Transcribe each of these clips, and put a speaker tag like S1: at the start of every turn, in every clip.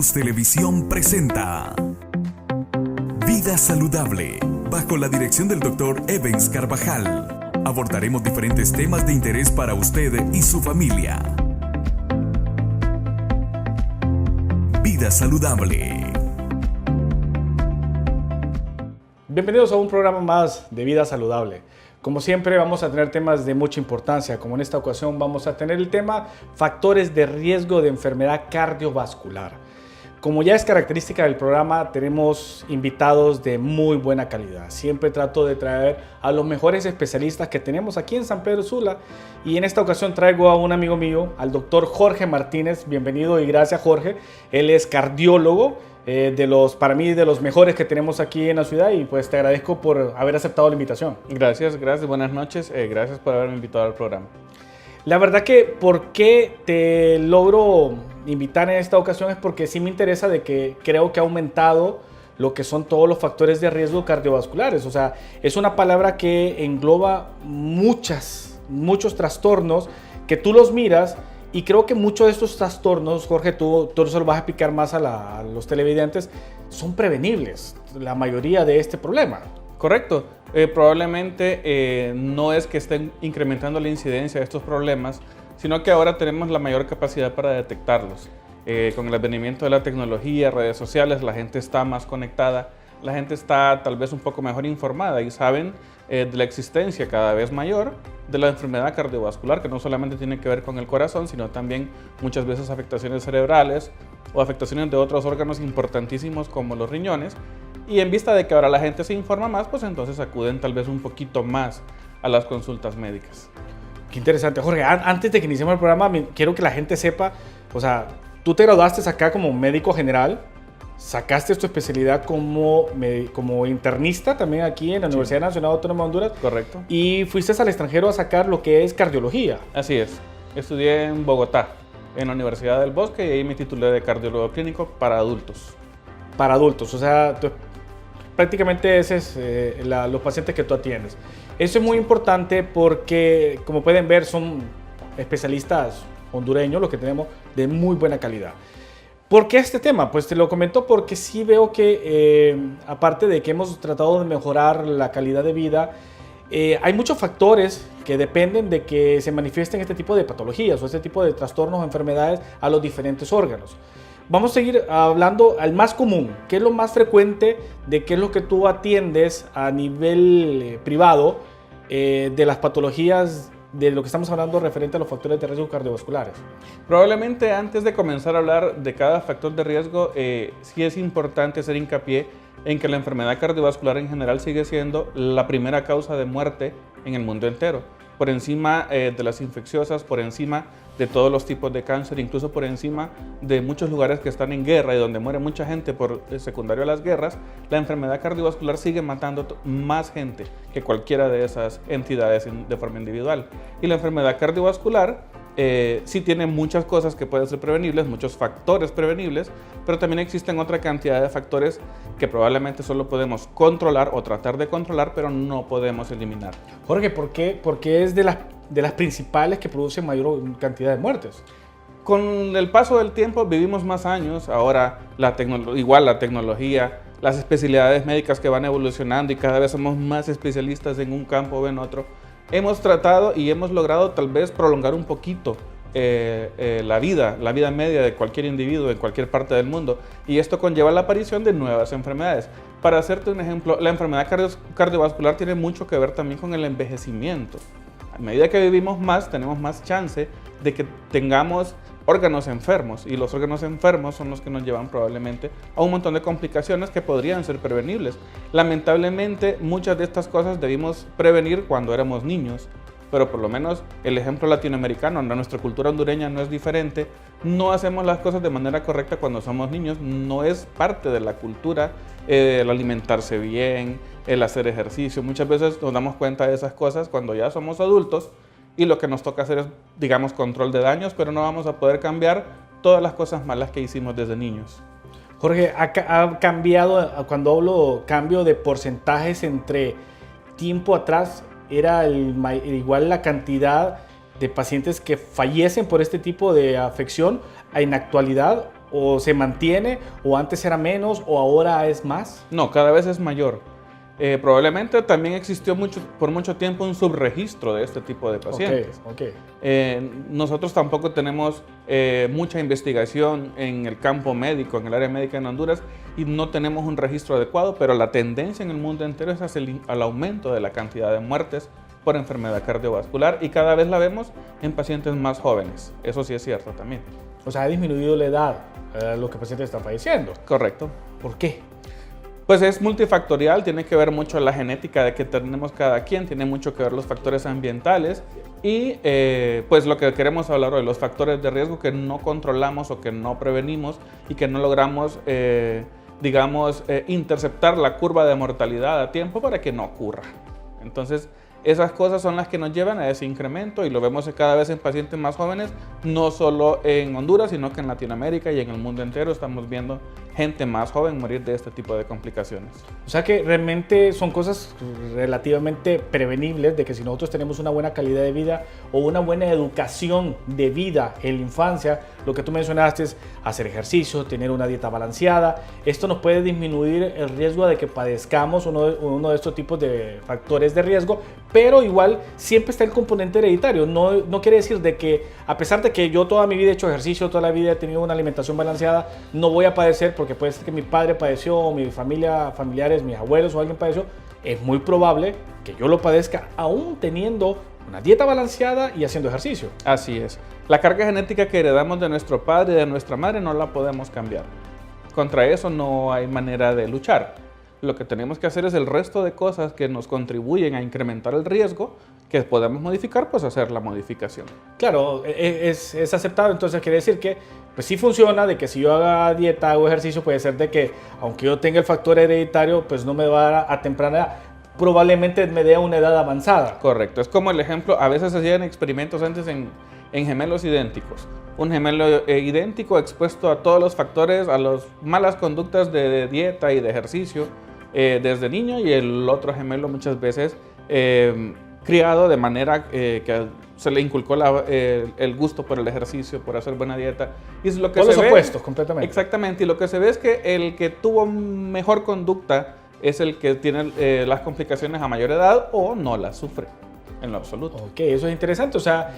S1: Luz Televisión presenta Vida Saludable, bajo la dirección del Dr. Evans Carvajal. Abordaremos diferentes temas de interés para usted y su familia. Vida Saludable.
S2: Bienvenidos a un programa más de Vida Saludable. Como siempre vamos a tener temas de mucha importancia, como en esta ocasión vamos a tener el tema factores de riesgo de enfermedad cardiovascular. Como ya es característica del programa, tenemos invitados de muy buena calidad. Siempre trato de traer a los mejores especialistas que tenemos aquí en San Pedro Sula, y en esta ocasión traigo a un amigo mío, al doctor Jorge Martínez. Bienvenido y gracias, Jorge. Él es cardiólogo. Para mí, de los mejores que tenemos aquí en la ciudad, y pues te agradezco por haber aceptado la invitación.
S3: Gracias, buenas noches, gracias por haberme invitado al programa.
S2: La verdad que por qué te logro invitar en esta ocasión es porque sí me interesa, de que creo que ha aumentado lo que son todos los factores de riesgo cardiovasculares. O sea, es una palabra que engloba muchos trastornos que tú los miras. Y creo que muchos de estos trastornos, Jorge, tú se lo vas a explicar más a los televidentes, son prevenibles, la mayoría de este problema.
S3: Correcto. Probablemente no es que estén incrementando la incidencia de estos problemas, sino que ahora tenemos la mayor capacidad para detectarlos. Con el advenimiento de la tecnología, redes sociales, la gente está más conectada, la gente está tal vez un poco mejor informada y saben de la existencia cada vez mayor de la enfermedad cardiovascular, que no solamente tiene que ver con el corazón, sino también muchas veces afectaciones cerebrales o afectaciones de otros órganos importantísimos como los riñones. Y en vista de que ahora la gente se informa más, pues entonces acuden tal vez un poquito más a las consultas médicas.
S2: Qué interesante. Jorge, antes de que iniciemos el programa, quiero que la gente sepa, o sea, tú te graduaste acá como médico general, sacaste tu especialidad como internista también aquí en la Universidad Nacional Autónoma de Honduras.
S3: Correcto.
S2: Y fuiste al extranjero a sacar lo que es cardiología.
S3: Así es. Estudié en Bogotá, en la Universidad del Bosque, y ahí me titulé de cardiólogo clínico para adultos.
S2: Para adultos, o sea, prácticamente ese es los pacientes que tú atiendes. Eso es muy importante porque, como pueden ver, son especialistas hondureños los que tenemos de muy buena calidad. ¿Por qué este tema? Pues te lo comento porque sí veo que, aparte de que hemos tratado de mejorar la calidad de vida, hay muchos factores que dependen de que se manifiesten este tipo de patologías o este tipo de trastornos o enfermedades a los diferentes órganos. Vamos a seguir hablando al más común, qué es lo más frecuente, de qué es lo que tú atiendes a nivel privado, de las patologías, de lo que estamos hablando referente a los factores de riesgo cardiovasculares.
S3: Probablemente antes de comenzar a hablar de cada factor de riesgo, sí es importante hacer hincapié en que la enfermedad cardiovascular en general sigue siendo la primera causa de muerte en el mundo entero, por encima de las infecciosas, por encima de todos los tipos de cáncer, incluso por encima de muchos lugares que están en guerra y donde muere mucha gente por secundario a las guerras. La enfermedad cardiovascular sigue matando más gente que cualquiera de esas entidades de forma individual. Y la enfermedad cardiovascular sí tiene muchas cosas que pueden ser prevenibles, muchos factores prevenibles, pero también existen otra cantidad de factores que probablemente solo podemos controlar o tratar de controlar, pero no podemos eliminar.
S2: Jorge, ¿por qué es de las principales que producen mayor cantidad de muertes?
S3: Con el paso del tiempo vivimos más años, ahora la tecnología, las especialidades médicas que van evolucionando y cada vez somos más especialistas en un campo o en otro. Hemos tratado y hemos logrado tal vez prolongar un poquito la vida media de cualquier individuo en cualquier parte del mundo, y esto conlleva la aparición de nuevas enfermedades. Para hacerte un ejemplo, la enfermedad cardiovascular tiene mucho que ver también con el envejecimiento. A medida que vivimos más, tenemos más chance de que tengamos órganos enfermos, y los órganos enfermos son los que nos llevan probablemente a un montón de complicaciones que podrían ser prevenibles. Lamentablemente, muchas de estas cosas debimos prevenir cuando éramos niños, pero por lo menos el ejemplo latinoamericano, nuestra cultura hondureña no es diferente. No hacemos las cosas de manera correcta cuando somos niños, no es parte de la cultura el alimentarse bien, el hacer ejercicio. Muchas veces nos damos cuenta de esas cosas cuando ya somos adultos, y lo que nos toca hacer es, digamos, control de daños, pero no vamos a poder cambiar todas las cosas malas que hicimos desde niños.
S2: Jorge, ¿ha cambiado, cuando hablo cambio de porcentajes entre tiempo atrás, era igual la cantidad de pacientes que fallecen por este tipo de afección en la actualidad, o se mantiene, o antes era menos, o ahora es más?
S3: No, cada vez es mayor. Probablemente también existió por mucho tiempo un subregistro de este tipo de pacientes.
S2: Okay.
S3: Nosotros tampoco tenemos mucha investigación en el campo médico, en el área médica en Honduras, y no tenemos un registro adecuado, pero la tendencia en el mundo entero es hacia el aumento de la cantidad de muertes por enfermedad cardiovascular, y cada vez la vemos en pacientes más jóvenes. Eso sí es cierto también.
S2: O sea, ha disminuido la edad a lo que el paciente está falleciendo.
S3: Correcto.
S2: ¿Por qué?
S3: Pues es multifactorial, tiene que ver mucho la genética de que tenemos cada quien, tiene mucho que ver los factores ambientales y pues lo que queremos hablar hoy, los factores de riesgo que no controlamos o que no prevenimos y que no logramos, interceptar la curva de mortalidad a tiempo para que no ocurra. Entonces, esas cosas son las que nos llevan a ese incremento y lo vemos cada vez en pacientes más jóvenes, no solo en Honduras, sino que en Latinoamérica y en el mundo entero estamos viendo gente más joven morir de este tipo de complicaciones.
S2: O sea que realmente son cosas relativamente prevenibles de que si nosotros tenemos una buena calidad de vida o una buena educación de vida en la infancia, lo que tú mencionaste es hacer ejercicio, tener una dieta balanceada, esto nos puede disminuir el riesgo de que padezcamos uno de estos tipos de factores de riesgo, pero igual siempre está el componente hereditario. No quiere decir de que a pesar de que yo toda mi vida he hecho ejercicio, toda la vida he tenido una alimentación balanceada, no voy a padecer, porque puede ser que mi padre padeció, o mi familiares, mis abuelos o alguien padeció. Es muy probable que yo lo padezca aún teniendo una dieta balanceada y haciendo ejercicio.
S3: Así es. La carga genética que heredamos de nuestro padre y de nuestra madre no la podemos cambiar. Contra eso no hay manera de luchar. Lo que tenemos que hacer es el resto de cosas que nos contribuyen a incrementar el riesgo, que podemos modificar, pues hacer la modificación.
S2: Claro, es aceptado, entonces quiere decir que pues sí funciona, de que si yo haga dieta, hago ejercicio, puede ser de que aunque yo tenga el factor hereditario, pues no me va a dar a temprana edad, probablemente me dé a una edad avanzada.
S3: Correcto, es como el ejemplo, a veces se hacían experimentos antes en gemelos idénticos. Un gemelo idéntico expuesto a todos los factores, a las malas conductas de dieta y de ejercicio desde niño, y el otro gemelo muchas veces criado de manera que se le inculcó el gusto por el ejercicio, por hacer buena dieta. Y es lo que
S2: Todos
S3: se
S2: los
S3: ve,
S2: opuestos, completamente.
S3: Exactamente, y lo que se ve es que el que tuvo mejor conducta es el que tiene las complicaciones a mayor edad o no las sufre en lo absoluto.
S2: Ok, eso es interesante. O sea,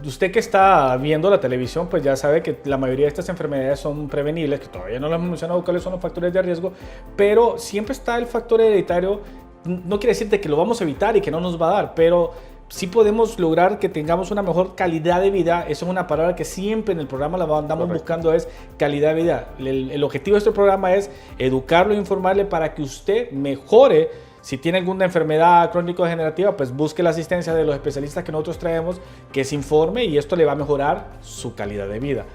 S2: usted que está viendo la televisión, pues ya sabe que la mayoría de estas enfermedades son prevenibles, que todavía no lo hemos mencionado cuáles son los factores de riesgo, pero siempre está el factor hereditario. No quiere decir que lo vamos a evitar y que no nos va a dar, pero sí podemos lograr que tengamos una mejor calidad de vida. Eso es una palabra que siempre en el programa la andamos buscando, es calidad de vida. El objetivo de este programa es educarlo e informarle para que usted mejore. Si tiene alguna enfermedad crónico-degenerativa, pues busque la asistencia de los especialistas que nosotros traemos, que se informe, y esto le va a mejorar su calidad de vida.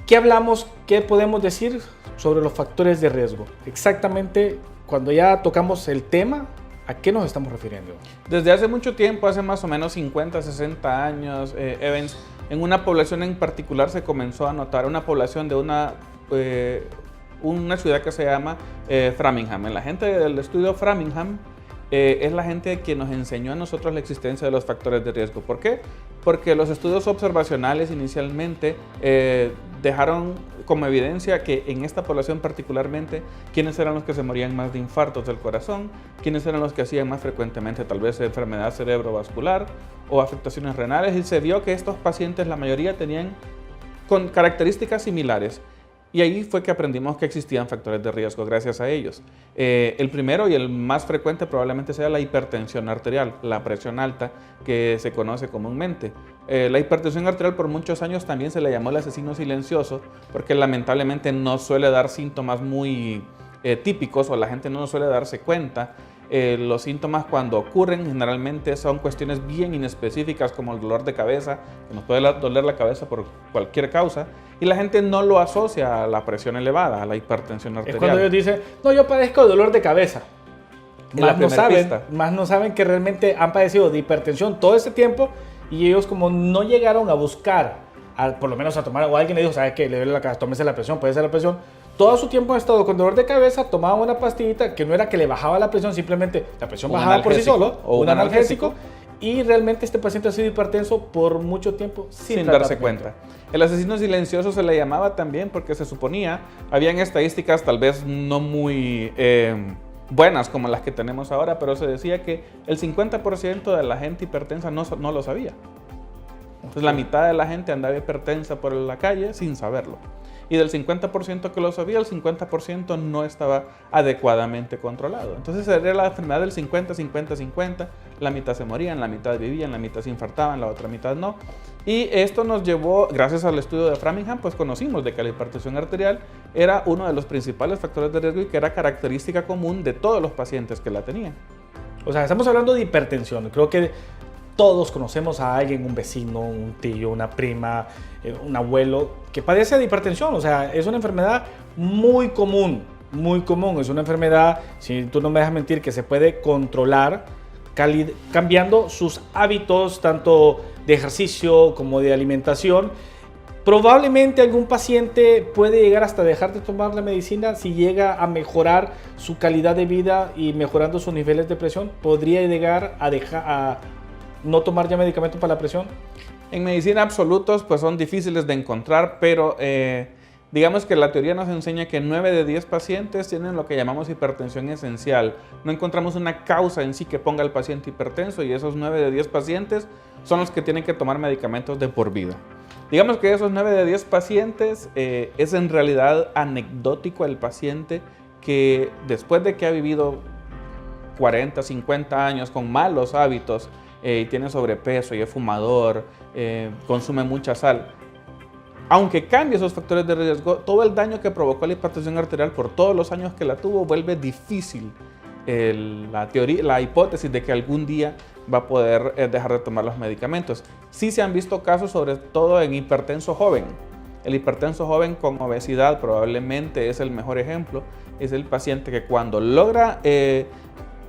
S2: ¿Qué hablamos? ¿Qué podemos decir sobre los factores de riesgo? Exactamente, cuando ya tocamos el tema, ¿a qué nos estamos refiriendo?
S3: Desde hace mucho tiempo, hace más o menos 50, 60 años, Evans, en una población en particular se comenzó a notar una población de una ciudad que se llama Framingham. La gente del estudio Framingham es la gente que nos enseñó a nosotros la existencia de los factores de riesgo. ¿Por qué? Porque los estudios observacionales inicialmente dejaron como evidencia que en esta población particularmente, quiénes eran los que se morían más de infartos del corazón, quiénes eran los que hacían más frecuentemente tal vez enfermedad cerebrovascular o afectaciones renales, y se vio que estos pacientes, la mayoría, tenían con características similares. Y ahí fue que aprendimos que existían factores de riesgo gracias a ellos. El primero y el más frecuente probablemente sea la hipertensión arterial, la presión alta, que se conoce comúnmente. La hipertensión arterial por muchos años también se le llamó el asesino silencioso, porque lamentablemente no suele dar síntomas muy típicos, o la gente no suele darse cuenta. Los síntomas, cuando ocurren, generalmente son cuestiones bien inespecíficas, como el dolor de cabeza, que nos puede doler la cabeza por cualquier causa, y la gente no lo asocia a la presión elevada, a la hipertensión arterial.
S2: Es cuando ellos dicen, no, yo padezco de dolor de cabeza. Más no saben que realmente han padecido de hipertensión todo ese tiempo, y ellos, como no llegaron a buscar, por lo menos a tomar, o alguien le dijo, ¿sabes qué? Le duele la cabeza, tómese la presión, puede ser la presión. Todo su tiempo han estado con dolor de cabeza, tomaban una pastillita que no era que le bajaba la presión, simplemente la presión bajaba por sí solo, o un analgésico, y realmente este paciente ha sido hipertenso por mucho tiempo sin
S3: darse cuenta. El asesino silencioso se le llamaba también porque se suponía, habían estadísticas tal vez no muy buenas como las que tenemos ahora, pero se decía que el 50% de la gente hipertensa no lo sabía. Entonces la mitad de la gente andaba hipertensa por la calle sin saberlo. Y del 50% que lo sabía, el 50% no estaba adecuadamente controlado. Entonces era la enfermedad del 50-50-50. La mitad se morían, la mitad vivían, la mitad se infartaban, la otra mitad no. Y esto nos llevó, gracias al estudio de Framingham, pues conocimos de que la hipertensión arterial era uno de los principales factores de riesgo y que era característica común de todos los pacientes que la tenían.
S2: O sea, estamos hablando de hipertensión. Creo que todos conocemos a alguien, un vecino, un tío, una prima, un abuelo que padece de hipertensión. O sea, es una enfermedad muy común, muy común. Es una enfermedad, si tú no me dejas mentir, que se puede controlar cambiando sus hábitos, tanto de ejercicio como de alimentación. Probablemente algún paciente puede llegar hasta dejar de tomar la medicina si llega a mejorar su calidad de vida y mejorando sus niveles de presión. Podría llegar a no tomar ya medicamentos para la presión.
S3: En medicina absolutos pues son difíciles de encontrar, pero digamos que la teoría nos enseña que 9 de 10 pacientes tienen lo que llamamos hipertensión esencial. No encontramos una causa en sí que ponga al paciente hipertenso y esos 9 de 10 pacientes son los que tienen que tomar medicamentos de por vida. Digamos que esos 9 de 10 pacientes es en realidad anecdótico el paciente que después de que ha vivido 40, 50 años con malos hábitos, y tiene sobrepeso y es fumador, consume mucha sal. Aunque cambie esos factores de riesgo, todo el daño que provocó la hipertensión arterial por todos los años que la tuvo vuelve difícil la hipótesis de que algún día va a poder dejar de tomar los medicamentos. Sí se han visto casos, sobre todo en hipertenso joven. El hipertenso joven con obesidad probablemente es el mejor ejemplo. Es el paciente que cuando logra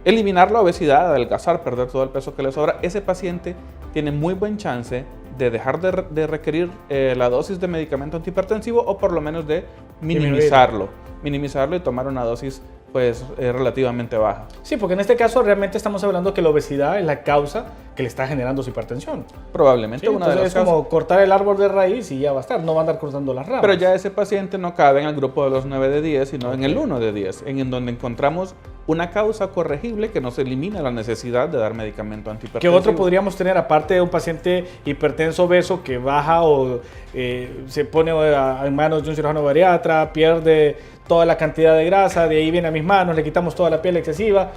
S3: eliminar la obesidad, adelgazar, perder todo el peso que le sobra, ese paciente tiene muy buen chance de dejar de requerir la dosis de medicamento antihipertensivo o por lo menos de minimizarlo y tomar una dosis pues relativamente baja.
S2: Sí, porque en este caso realmente estamos hablando que la obesidad es la causa que le está generando su hipertensión.
S3: Probablemente
S2: Sí,
S3: una de las
S2: es como cortar el árbol de raíz y ya va a estar, no va a andar cortando las ramas.
S3: Pero ya ese paciente no cabe en el grupo de los 9 de 10, sino en el 1 de 10, en donde encontramos una causa corregible que nos elimina la necesidad de dar medicamento antihipertensivo.
S2: ¿Qué otro podríamos tener aparte de un paciente hipertenso obeso que baja o se pone en manos de un cirujano bariatra, pierde toda la cantidad de grasa, de ahí viene a mis manos, le quitamos toda la piel excesiva,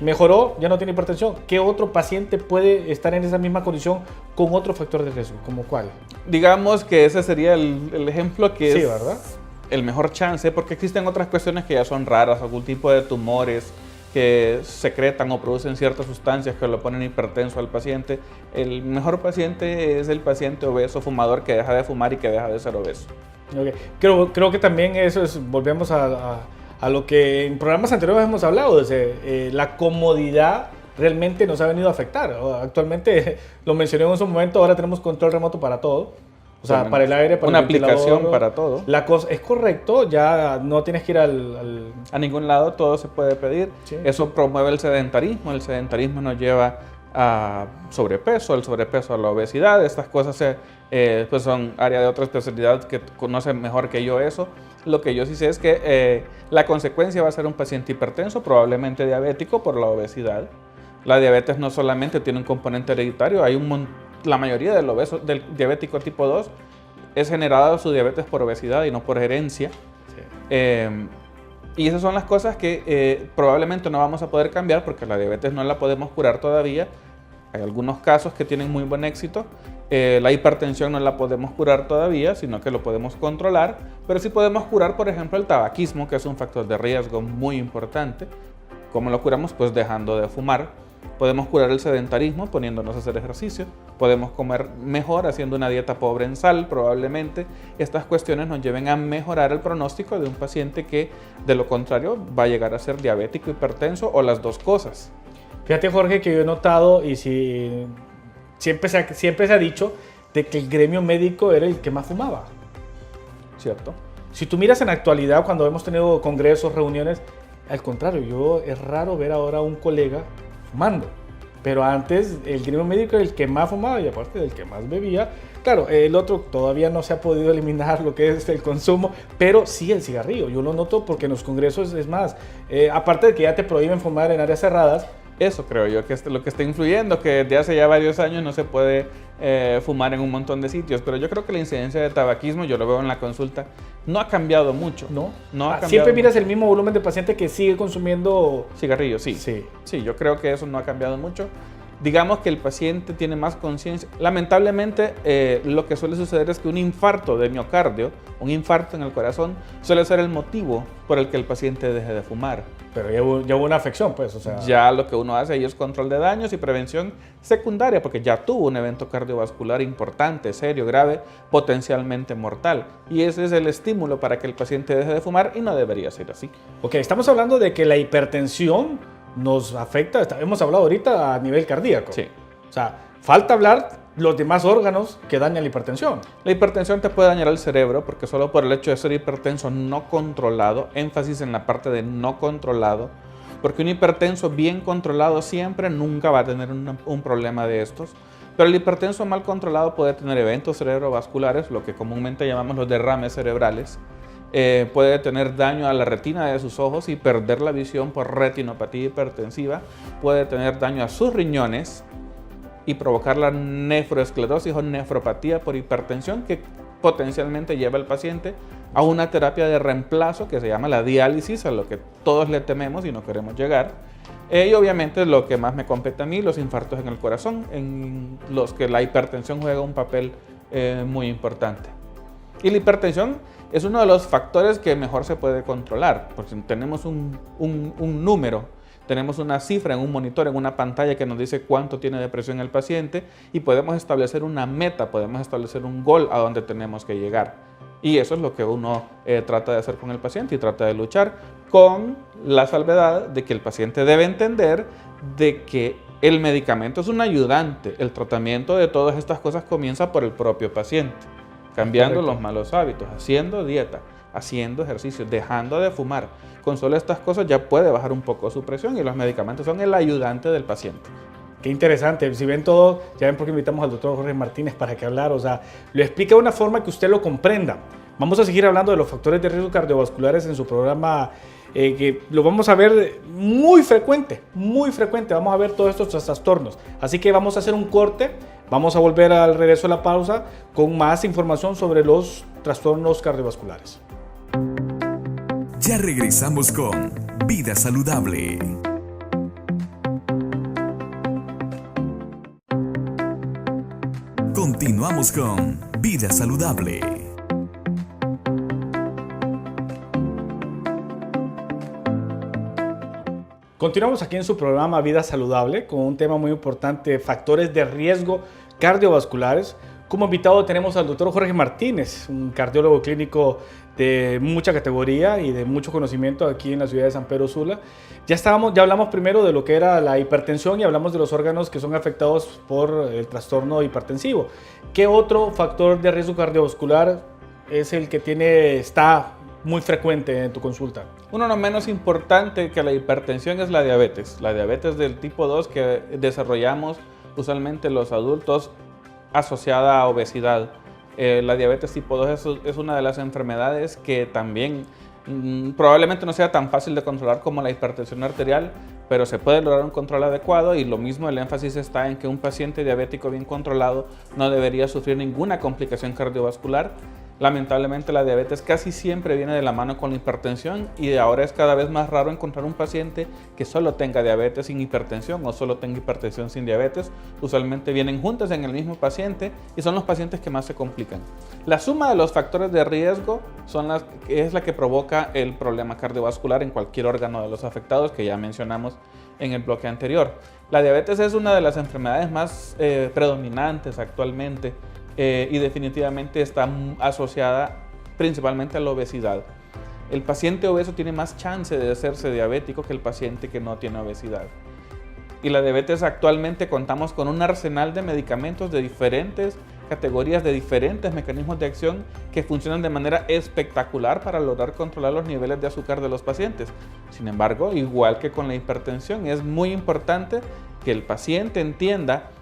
S2: mejoró, ya no tiene hipertensión? ¿Qué otro paciente puede estar en esa misma condición con otro factor de riesgo? ¿Cómo cuál?
S3: Digamos que ese sería el ejemplo que
S2: sí,
S3: es
S2: ¿verdad?
S3: El mejor chance, porque existen otras cuestiones que ya son raras, algún tipo de tumores que secretan o producen ciertas sustancias que lo ponen hipertenso al paciente. El mejor paciente es el paciente obeso fumador que deja de fumar y que deja de ser obeso.
S2: Okay. Creo que también eso es, volvemos a lo que en programas anteriores hemos hablado, la comodidad realmente nos ha venido a afectar. Actualmente, lo mencioné en su momento, ahora tenemos control remoto para todo. O sea, para el aire, para
S3: una
S2: el
S3: aplicación para todo.
S2: La cosa es correcto, ya no tienes que ir
S3: a ningún lado, todo se puede pedir. Sí. Eso promueve el sedentarismo nos lleva a sobrepeso, el sobrepeso a la obesidad. Estas cosas pues son área de otra especialidad que conocen mejor que yo eso. Lo que yo sí sé es que la consecuencia va a ser un paciente hipertenso, probablemente diabético por la obesidad. La diabetes no solamente tiene un componente hereditario, hay la mayoría del diabético tipo 2 es generada su diabetes por obesidad y no por herencia. Sí. Y esas son las cosas que probablemente no vamos a poder cambiar porque la diabetes no la podemos curar todavía. Hay algunos casos que tienen muy buen éxito. La hipertensión no la podemos curar todavía, sino que lo podemos controlar. Pero sí podemos curar, por ejemplo, el tabaquismo, que es un factor de riesgo muy importante. ¿Cómo lo curamos? Pues dejando de fumar. Podemos curar el sedentarismo poniéndonos a hacer ejercicio. Podemos comer mejor haciendo una dieta pobre en sal, probablemente. Estas cuestiones nos lleven a mejorar el pronóstico de un paciente que, de lo contrario, va a llegar a ser diabético, hipertenso o las dos cosas.
S2: Fíjate, Jorge, que yo he notado y siempre se ha dicho de que el gremio médico era el que más fumaba.
S3: ¿Cierto?
S2: Si tú miras en la actualidad, cuando hemos tenido congresos, reuniones, al contrario, es raro ver ahora a un colega fumando. Pero antes el gremio médico era el que más fumaba y aparte del que más bebía, Claro, el otro todavía no se ha podido eliminar lo que es el consumo, pero sí el cigarrillo. Yo lo noto porque en los congresos es más, aparte de que ya te prohíben fumar en áreas cerradas.
S3: Eso creo yo que es lo que está influyendo, que desde hace ya varios años no se puede fumar en un montón de sitios. Pero yo creo que la incidencia de tabaquismo, yo lo veo en la consulta, no ha cambiado mucho.
S2: No
S3: ha cambiado
S2: siempre miras
S3: mucho.
S2: el mismo volumen de paciente que sigue consumiendo
S3: Cigarrillos, sí.
S2: Sí.
S3: Sí, yo creo que eso no ha cambiado mucho. Digamos que el paciente tiene más conciencia. Lamentablemente, lo que suele suceder es que un infarto de miocardio, un infarto en el corazón, suele ser el motivo por el que el paciente deje de fumar.
S2: Pero ya hubo una afección, pues, o sea.
S3: Ya lo que uno hace ahí es control de daños y prevención secundaria, porque ya tuvo un evento cardiovascular importante, serio, grave, potencialmente mortal. Y ese es el estímulo para que el paciente deje de fumar y no debería ser así.
S2: Ok, estamos hablando de que la hipertensión nos afecta, hemos hablado ahorita a nivel cardíaco.
S3: Sí.
S2: O sea, falta hablar los demás órganos que dañan la hipertensión.
S3: La hipertensión te puede dañar el cerebro porque solo por el hecho de ser hipertenso no controlado, énfasis en la parte de no controlado, porque un hipertenso bien controlado siempre nunca va a tener un problema de estos, pero el hipertenso mal controlado puede tener eventos cerebrovasculares, lo que comúnmente llamamos los derrames cerebrales, puede tener daño a la retina de sus ojos y perder la visión por retinopatía hipertensiva, puede tener daño a sus riñones y provocar la nefroesclerosis o nefropatía por hipertensión que potencialmente lleva al paciente a una terapia de reemplazo que se llama la diálisis, a lo que todos le tememos y no queremos llegar. Y obviamente lo que más me compete a mí, los infartos en el corazón, en los que la hipertensión juega un papel muy importante. Y la hipertensión es uno de los factores que mejor se puede controlar, porque tenemos un número, tenemos una cifra en un monitor, en una pantalla que nos dice cuánto tiene de presión el paciente y podemos establecer una meta, podemos establecer un gol a donde tenemos que llegar. Y eso es lo que uno trata de hacer con el paciente y trata de luchar con la salvedad de que el paciente debe entender de que el medicamento es un ayudante, el tratamiento de todas estas cosas comienza por el propio paciente. Cambiando los malos hábitos, haciendo dieta, haciendo ejercicio, dejando de fumar. Con solo estas cosas ya puede bajar un poco su presión y los medicamentos son el ayudante del paciente.
S2: Qué interesante. Si ven todo, ya ven por qué invitamos al doctor Jorge Martínez para que hablar. O sea, lo explica de una forma que usted lo comprenda. Vamos a seguir hablando de los factores de riesgo cardiovasculares en su programa, que lo vamos a ver muy frecuente. Vamos a ver todos estos trastornos. Así que vamos a hacer un corte. Vamos a volver al regreso de la pausa con más información sobre los trastornos cardiovasculares.
S1: Ya regresamos con Vida Saludable. Continuamos con Vida Saludable.
S2: Continuamos aquí en su programa Vida Saludable con un tema muy importante, factores de riesgo cardiovasculares. Como invitado tenemos al doctor Jorge Martínez, un cardiólogo clínico de mucha categoría y de mucho conocimiento aquí en la ciudad de San Pedro Sula. Ya hablamos primero de lo que era la hipertensión y hablamos de los órganos que son afectados por el trastorno hipertensivo. ¿Qué otro factor de riesgo cardiovascular es el que está muy frecuente en tu consulta?
S3: Uno no menos importante que la hipertensión es la diabetes. La diabetes del tipo 2 que desarrollamos usualmente los adultos asociada a obesidad. La diabetes tipo 2 es una de las enfermedades que también probablemente no sea tan fácil de controlar como la hipertensión arterial, pero se puede lograr un control adecuado y lo mismo el énfasis está en que un paciente diabético bien controlado no debería sufrir ninguna complicación cardiovascular. Lamentablemente la diabetes casi siempre viene de la mano con la hipertensión y ahora es cada vez más raro encontrar un paciente que solo tenga diabetes sin hipertensión o solo tenga hipertensión sin diabetes. Usualmente vienen juntas en el mismo paciente y son los pacientes que más se complican. La suma de los factores de riesgo es la que provoca el problema cardiovascular en cualquier órgano de los afectados que ya mencionamos en el bloque anterior. La diabetes es una de las enfermedades más predominantes actualmente. Y definitivamente está asociada principalmente a la obesidad. El paciente obeso tiene más chance de hacerse diabético que el paciente que no tiene obesidad. Y la diabetes actualmente contamos con un arsenal de medicamentos de diferentes categorías, de diferentes mecanismos de acción que funcionan de manera espectacular para lograr controlar los niveles de azúcar de los pacientes. Sin embargo, igual que con la hipertensión, es muy importante que el paciente entienda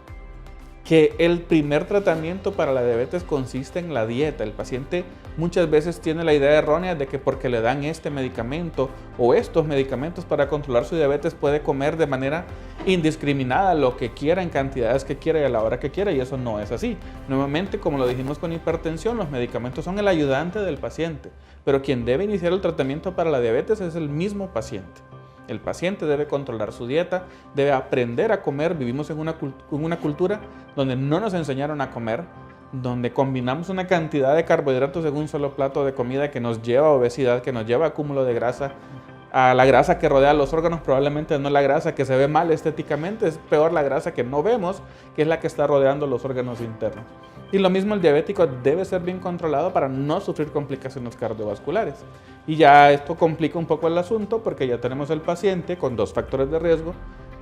S3: que el primer tratamiento para la diabetes consiste en la dieta. El paciente muchas veces tiene la idea errónea de que porque le dan este medicamento o estos medicamentos para controlar su diabetes puede comer de manera indiscriminada lo que quiera, en cantidades que quiera y a la hora que quiera, y eso no es así. Nuevamente, como lo dijimos con hipertensión, los medicamentos son el ayudante del paciente, pero quien debe iniciar el tratamiento para la diabetes es el mismo paciente. El paciente debe controlar su dieta, debe aprender a comer. Vivimos en una cultura donde no nos enseñaron a comer, donde combinamos una cantidad de carbohidratos en un solo plato de comida que nos lleva a obesidad, que nos lleva a acúmulo de grasa, a la grasa que rodea los órganos, probablemente no la grasa que se ve mal estéticamente, es peor la grasa que no vemos, que es la que está rodeando los órganos internos. Y lo mismo el diabético debe ser bien controlado para no sufrir complicaciones cardiovasculares. Y ya esto complica un poco el asunto porque ya tenemos el paciente con 2 factores de riesgo.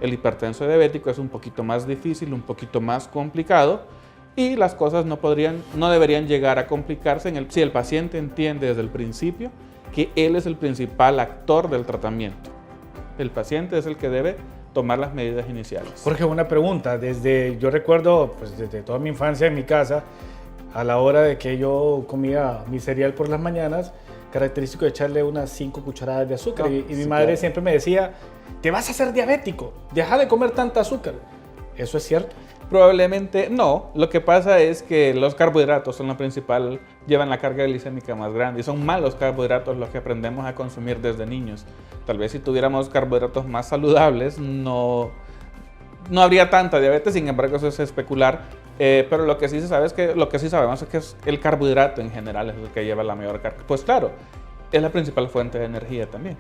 S3: El hipertenso diabético es un poquito más difícil, un poquito más complicado, y las cosas no deberían llegar a complicarse si el paciente entiende desde el principio que él es el principal actor del tratamiento. El paciente es el que debe tomar las medidas iniciales.
S2: Jorge, una pregunta. Yo recuerdo, pues desde toda mi infancia en mi casa, a la hora de que yo comía mi cereal por las mañanas, característico de echarle unas 5 cucharadas de azúcar. Y mi madre siempre me decía, te vas a hacer diabético, deja de comer tanta azúcar. ¿Eso es cierto?
S3: Probablemente no. Lo que pasa es que los carbohidratos son lo principal, llevan la carga glicémica más grande y son malos carbohidratos los que aprendemos a consumir desde niños. Tal vez si tuviéramos carbohidratos más saludables no habría tanta diabetes, sin embargo eso es especular. Pero lo que sí sabemos es que el carbohidrato en general es el que lleva la mayor carga. Pues claro, es la principal fuente de energía también.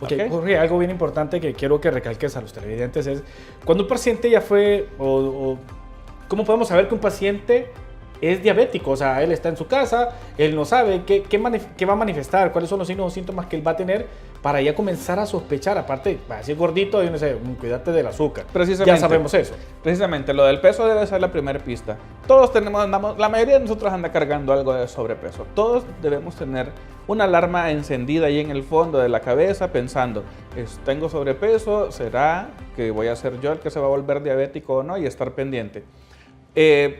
S2: Okay. Jorge, algo bien importante que quiero que recalques a los televidentes es, cuando un paciente ya fue, ¿cómo podemos saber que un paciente es diabético? O sea, él está en su casa, él no sabe qué va a manifestar, cuáles son los signos o síntomas que él va a tener para ya comenzar a sospechar. Aparte, si es gordito, yo no sé, cuídate del azúcar.
S3: Precisamente,
S2: ya sabemos eso.
S3: Precisamente, lo del peso debe ser la primera pista. Todos la mayoría de nosotros anda cargando algo de sobrepeso. Todos debemos tener una alarma encendida ahí en el fondo de la cabeza pensando, tengo sobrepeso, ¿será que voy a ser yo el que se va a volver diabético o no? Y estar pendiente.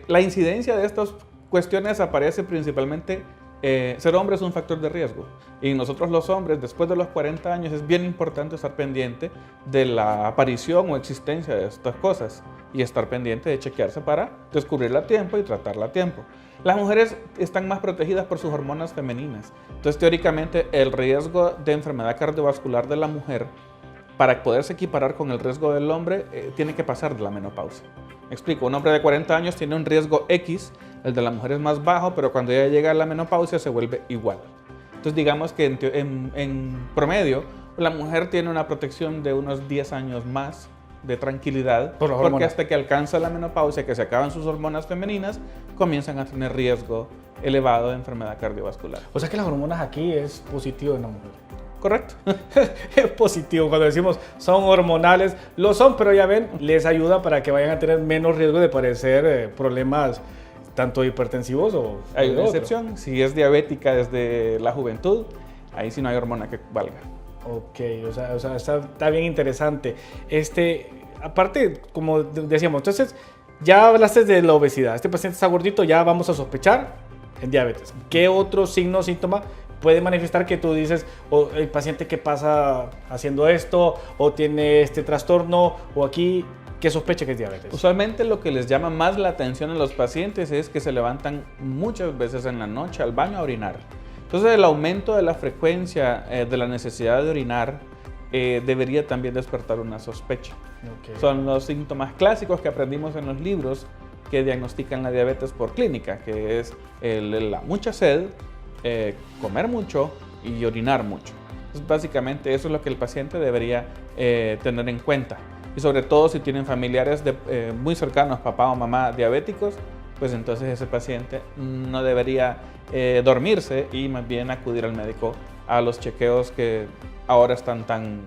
S3: La incidencia de estas cuestiones aparece principalmente, ser hombre es un factor de riesgo, y nosotros los hombres después de los 40 años es bien importante estar pendiente de la aparición o existencia de estas cosas y estar pendiente de chequearse para descubrirla a tiempo y tratarla a tiempo. Las mujeres están más protegidas por sus hormonas femeninas, entonces teóricamente el riesgo de enfermedad cardiovascular de la mujer, para poderse equiparar con el riesgo del hombre, tiene que pasar de la menopausia. Me explico, un hombre de 40 años tiene un riesgo X, el de la mujer es más bajo, pero cuando ella llega a la menopausia se vuelve igual. Entonces digamos que en promedio la mujer tiene una protección de unos 10 años más de tranquilidad, porque hasta que alcanza la menopausia, que se acaban sus hormonas femeninas, comienzan a tener riesgo elevado de enfermedad cardiovascular.
S2: O sea que las hormonas aquí es positivo en la mujer.
S3: Correcto.
S2: Es positivo cuando decimos son hormonales, lo son, pero ya ven, les ayuda para que vayan a tener menos riesgo de padecer problemas tanto hipertensivos o...
S3: Hay una excepción, si es diabética desde la juventud, ahí sí no hay hormona que valga.
S2: Ok, o sea está bien interesante. Aparte, como decíamos, entonces ya hablaste de la obesidad. Este paciente está gordito, ya vamos a sospechar en diabetes. ¿Qué otro signo o síntoma puede manifestar que tú dices, el paciente que pasa haciendo esto, o tiene este trastorno, o aquí, que sospecha que es diabetes?
S3: Usualmente lo que les llama más la atención a los pacientes es que se levantan muchas veces en la noche al baño a orinar. Entonces el aumento de la frecuencia de la necesidad de orinar debería también despertar una sospecha. Okay. Son los síntomas clásicos que aprendimos en los libros que diagnostican la diabetes por clínica, que es la mucha sed, comer mucho y orinar mucho. Entonces, básicamente eso es lo que el paciente debería tener en cuenta. Y sobre todo si tienen familiares muy cercanos, papá o mamá diabéticos, pues entonces ese paciente no debería dormirse y más bien acudir al médico a los chequeos que ahora están tan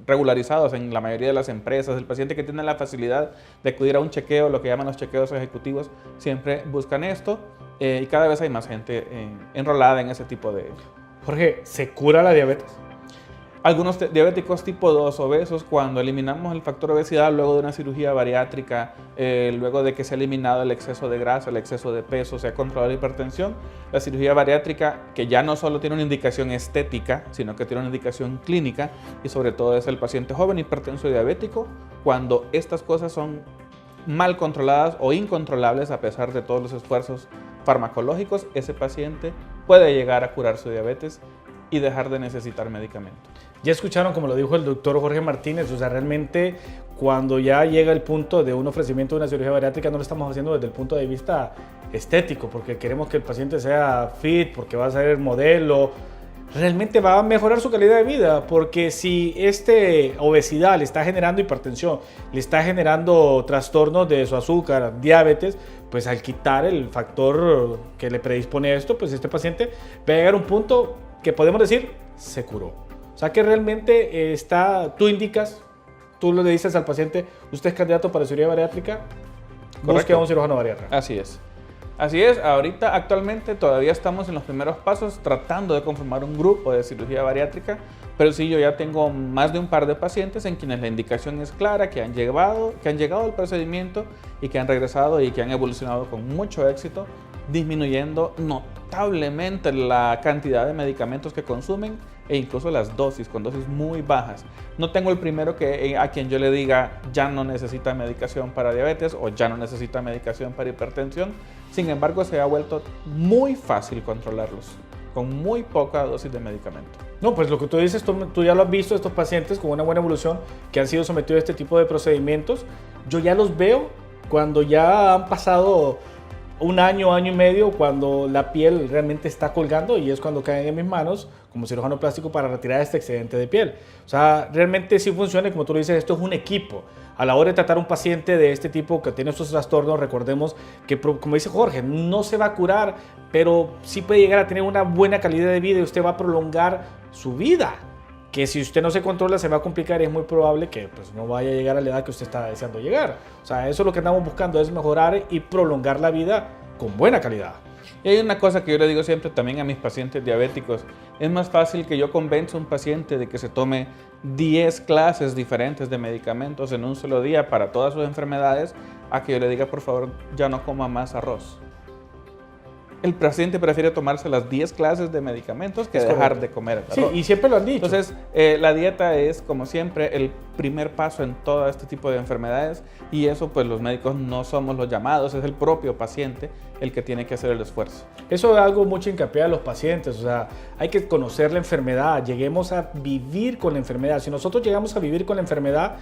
S3: regularizados en la mayoría de las empresas. El paciente que tiene la facilidad de acudir a un chequeo, lo que llaman los chequeos ejecutivos, siempre buscan esto y cada vez hay más gente enrolada en ese tipo de...
S2: Jorge, ¿se cura la diabetes?
S3: Algunos diabéticos tipo 2 obesos, cuando eliminamos el factor obesidad luego de una cirugía bariátrica, luego de que se ha eliminado el exceso de grasa, el exceso de peso, se ha controlado la hipertensión, la cirugía bariátrica, que ya no solo tiene una indicación estética, sino que tiene una indicación clínica, y sobre todo es el paciente joven hipertenso y diabético, cuando estas cosas son mal controladas o incontrolables a pesar de todos los esfuerzos farmacológicos, ese paciente puede llegar a curar su diabetes y dejar de necesitar medicamentos.
S2: Ya escucharon, como lo dijo el doctor Jorge Martínez, o sea, realmente cuando ya llega el punto de un ofrecimiento de una cirugía bariátrica no lo estamos haciendo desde el punto de vista estético, porque queremos que el paciente sea fit, porque va a ser modelo, realmente va a mejorar su calidad de vida, porque si obesidad le está generando hipertensión, le está generando trastornos de su azúcar, diabetes, pues al quitar el factor que le predispone a esto, pues este paciente va a llegar a un punto que podemos decir se curó. O sea que realmente tú indicas, tú le dices al paciente, usted es candidato para cirugía bariátrica, busque a un cirujano bariátrico.
S3: Así es. Así es, ahorita actualmente todavía estamos en los primeros pasos tratando de conformar un grupo de cirugía bariátrica, pero sí, yo ya tengo más de un par de pacientes en quienes la indicación es clara, que han llegado al procedimiento y que han regresado y que han evolucionado con mucho éxito, disminuyendo notablemente la cantidad de medicamentos que consumen e incluso las dosis, con dosis muy bajas. No tengo el primero a quien yo le diga ya no necesita medicación para diabetes o ya no necesita medicación para hipertensión. Sin embargo, se ha vuelto muy fácil controlarlos con muy poca dosis de medicamento.
S2: No, pues lo que tú dices, tú ya lo has visto, estos pacientes con una buena evolución que han sido sometidos a este tipo de procedimientos. Yo ya los veo cuando ya han pasado un año, año y medio, cuando la piel realmente está colgando, y es cuando caen en mis manos como cirujano plástico para retirar este excedente de piel. O sea, realmente sí funciona, y como tú lo dices, esto es un equipo. A la hora de tratar a un paciente de este tipo que tiene estos trastornos, recordemos que, como dice Jorge, no se va a curar, pero sí puede llegar a tener una buena calidad de vida y usted va a prolongar su vida. Que si usted no se controla se va a complicar y es muy probable que pues, no vaya a llegar a la edad que usted está deseando llegar. O sea, eso es lo que andamos buscando, es mejorar y prolongar la vida con buena calidad.
S3: Y hay una cosa que yo le digo siempre también a mis pacientes diabéticos. Es más fácil que yo convenza a un paciente de que se tome 10 clases diferentes de medicamentos en un solo día para todas sus enfermedades, a que yo le diga, por favor, ya no coma más arroz. El paciente prefiere tomarse las 10 clases de medicamentos que dejar de comer arroz.
S2: Sí, y siempre lo han dicho.
S3: Entonces, la dieta es, como siempre, el primer paso en todo este tipo de enfermedades, y eso pues los médicos no somos los llamados, es el propio paciente el que tiene que hacer el esfuerzo.
S2: Eso es algo mucho hincapié a los pacientes, o sea, hay que conocer la enfermedad, lleguemos a vivir con la enfermedad. Si nosotros llegamos a vivir con la enfermedad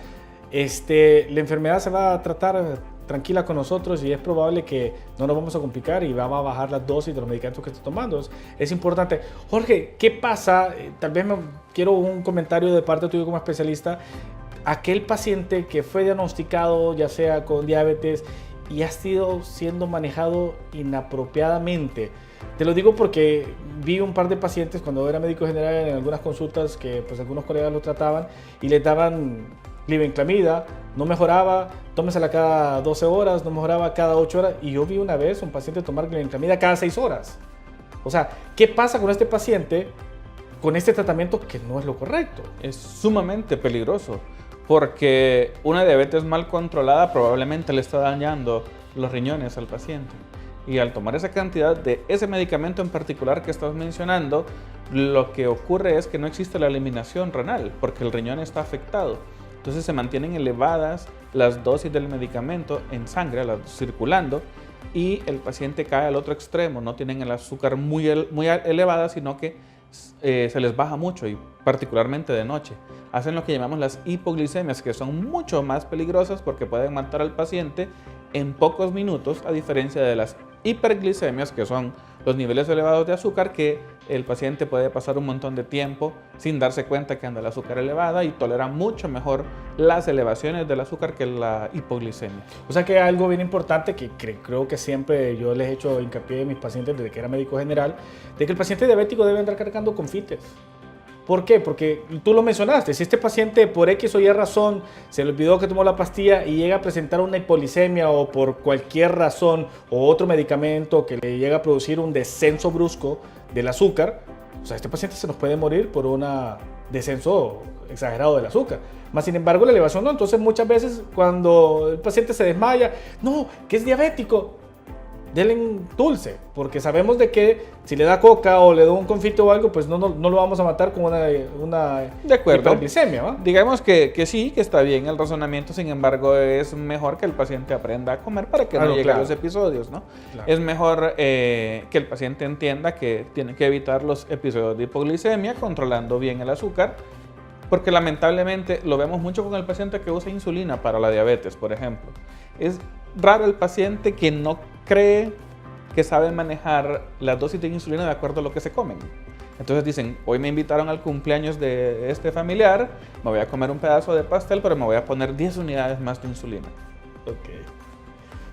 S2: se va a tratar tranquila con nosotros y es probable que no nos vamos a complicar y vamos a bajar las dosis de los medicamentos que está tomando. Es importante. Jorge, ¿qué pasa? Tal vez quiero un comentario de parte tuyo como especialista. Aquel paciente que fue diagnosticado ya sea con diabetes y ha siendo manejado inapropiadamente. Te lo digo porque vi un par de pacientes cuando era médico general en algunas consultas que pues algunos colegas lo trataban y les daban glibenclamida, no mejoraba, tómesela cada 12 horas, no mejoraba cada 8 horas, y yo vi una vez un paciente tomar glibenclamida cada 6 horas. O sea, ¿qué pasa con este paciente con este tratamiento que no es lo correcto?
S3: Es sumamente peligroso, porque una diabetes mal controlada probablemente le está dañando los riñones al paciente. Y al tomar esa cantidad de ese medicamento en particular que estás mencionando, lo que ocurre es que no existe la eliminación renal, porque el riñón está afectado. Entonces se mantienen elevadas las dosis del medicamento en sangre, circulando, y el paciente cae al otro extremo. No tienen el azúcar muy elevada, sino que se les baja mucho, y particularmente de noche. Hacen lo que llamamos las hipoglicemias, que son mucho más peligrosas porque pueden matar al paciente en pocos minutos, a diferencia de las hiperglicemias, que son los niveles elevados de azúcar, que el paciente puede pasar un montón de tiempo sin darse cuenta que anda el azúcar elevada y tolera mucho mejor las elevaciones del azúcar que la hipoglicemia.
S2: O sea que algo bien importante que creo que siempre yo les he hecho hincapié a mis pacientes desde que era médico general, de que el paciente diabético debe andar cargando con fites. ¿Por qué? Porque tú lo mencionaste, si este paciente por X o Y razón se le olvidó que tomó la pastilla y llega a presentar una hipoglicemia o por cualquier razón o otro medicamento que le llega a producir un descenso brusco del azúcar, o sea, este paciente se nos puede morir por una descenso exagerado del azúcar. Más sin embargo, la elevación no. Entonces, muchas veces cuando el paciente se desmaya, no, que es diabético, denle dulce, porque sabemos de que si le da coca o le da un confito o algo, pues no lo vamos a matar con una
S3: De acuerdo.
S2: hiperglicemia, ¿va?
S3: Digamos que sí, que está bien el razonamiento, sin embargo es mejor que el paciente aprenda a comer para que no llegue a los episodios, ¿no?
S2: Claro.
S3: Es mejor que el paciente entienda que tiene que evitar los episodios de hipoglicemia, controlando bien el azúcar, porque lamentablemente lo vemos mucho con el paciente que usa insulina para la diabetes, por ejemplo. Es raro el paciente que no cree que sabe manejar la dosis de insulina de acuerdo a lo que se comen. Entonces dicen, hoy me invitaron al cumpleaños de este familiar, me voy a comer un pedazo de pastel, pero me voy a poner 10 unidades más de insulina.
S2: Ok.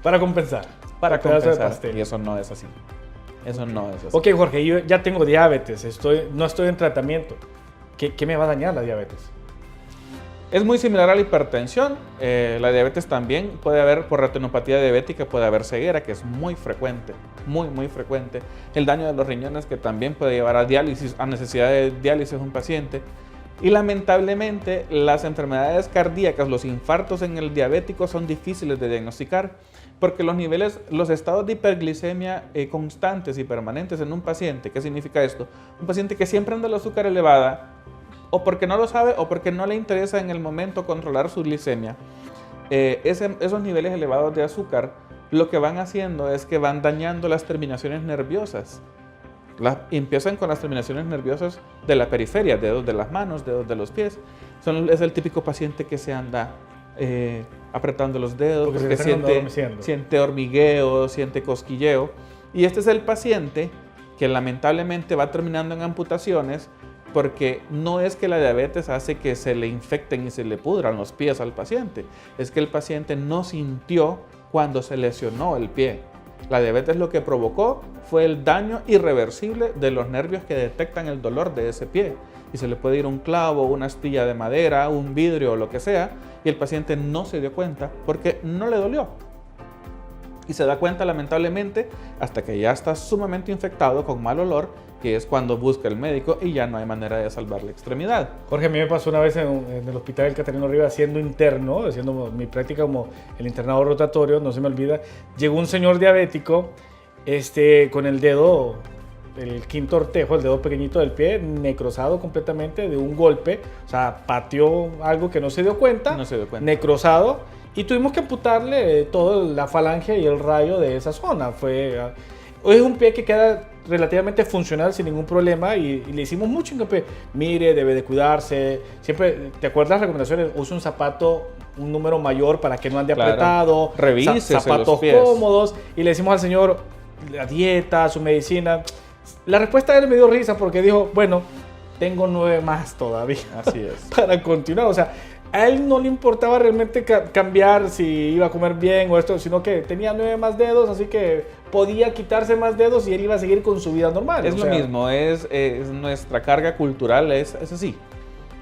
S2: Para compensar.
S3: Para
S2: el pedazo de
S3: compensar.
S2: pastel.
S3: Y eso no es así. Eso no es así.
S2: Ok, Jorge, yo ya tengo diabetes, no estoy en tratamiento. ¿Qué me va a dañar la diabetes?
S3: Es muy similar a la hipertensión. La diabetes también puede haber, por retinopatía diabética, puede haber ceguera, que es muy frecuente, muy frecuente. El daño de los riñones, que también puede llevar a diálisis, a necesidad de diálisis de un paciente. Y lamentablemente, las enfermedades cardíacas, los infartos en el diabético son difíciles de diagnosticar, porque los estados de hiperglicemia constantes y permanentes en un paciente, ¿qué significa esto? Un paciente que siempre anda el azúcar elevada, o porque no lo sabe o porque no le interesa en el momento controlar su glicemia, esos niveles elevados de azúcar lo que van haciendo es que van dañando las terminaciones nerviosas. Empiezan con las terminaciones nerviosas de la periferia, dedos de las manos, dedos de los pies. Es el típico paciente que se anda apretando los dedos porque siente hormigueo, siente cosquilleo. Y este es el paciente que lamentablemente va terminando en amputaciones, porque no es que la diabetes hace que se le infecten y se le pudran los pies al paciente, es que el paciente no sintió cuando se lesionó el pie. La diabetes lo que provocó fue el daño irreversible de los nervios que detectan el dolor de ese pie. Y se le puede ir un clavo, una astilla de madera, un vidrio o lo que sea, y el paciente no se dio cuenta porque no le dolió. Y se da cuenta lamentablemente hasta que ya está sumamente infectado con mal olor, que es cuando busca el médico y ya no hay manera de salvar la extremidad.
S2: Jorge, a mí me pasó una vez en el hospital del Catarino Rivas siendo interno, haciendo mi práctica como el internado rotatorio, no se me olvida, llegó un señor diabético con el dedo, el quinto ortejo, el dedo pequeñito del pie, necrosado completamente de un golpe, o sea, pateó algo que no se dio cuenta, necrosado, y tuvimos que amputarle toda la falange y el rayo de esa zona. Es un pie que queda relativamente funcional sin ningún problema y le hicimos mucho hincapié. Mire, debe de cuidarse. Siempre, ¿te acuerdas las recomendaciones? Use un zapato, un número mayor para que no ande apretado.
S3: Revísese
S2: zapatos
S3: los pies.
S2: cómodos. Y le decimos al señor la dieta, su medicina. La respuesta de él me dio risa porque dijo, bueno, tengo 9 más todavía.
S3: Así es.
S2: Para continuar, o sea, a él no le importaba realmente cambiar si iba a comer bien o esto, sino que tenía 9 más dedos, así que podía quitarse más dedos y él iba a seguir con su vida normal.
S3: Es lo mismo, es nuestra carga cultural, es así.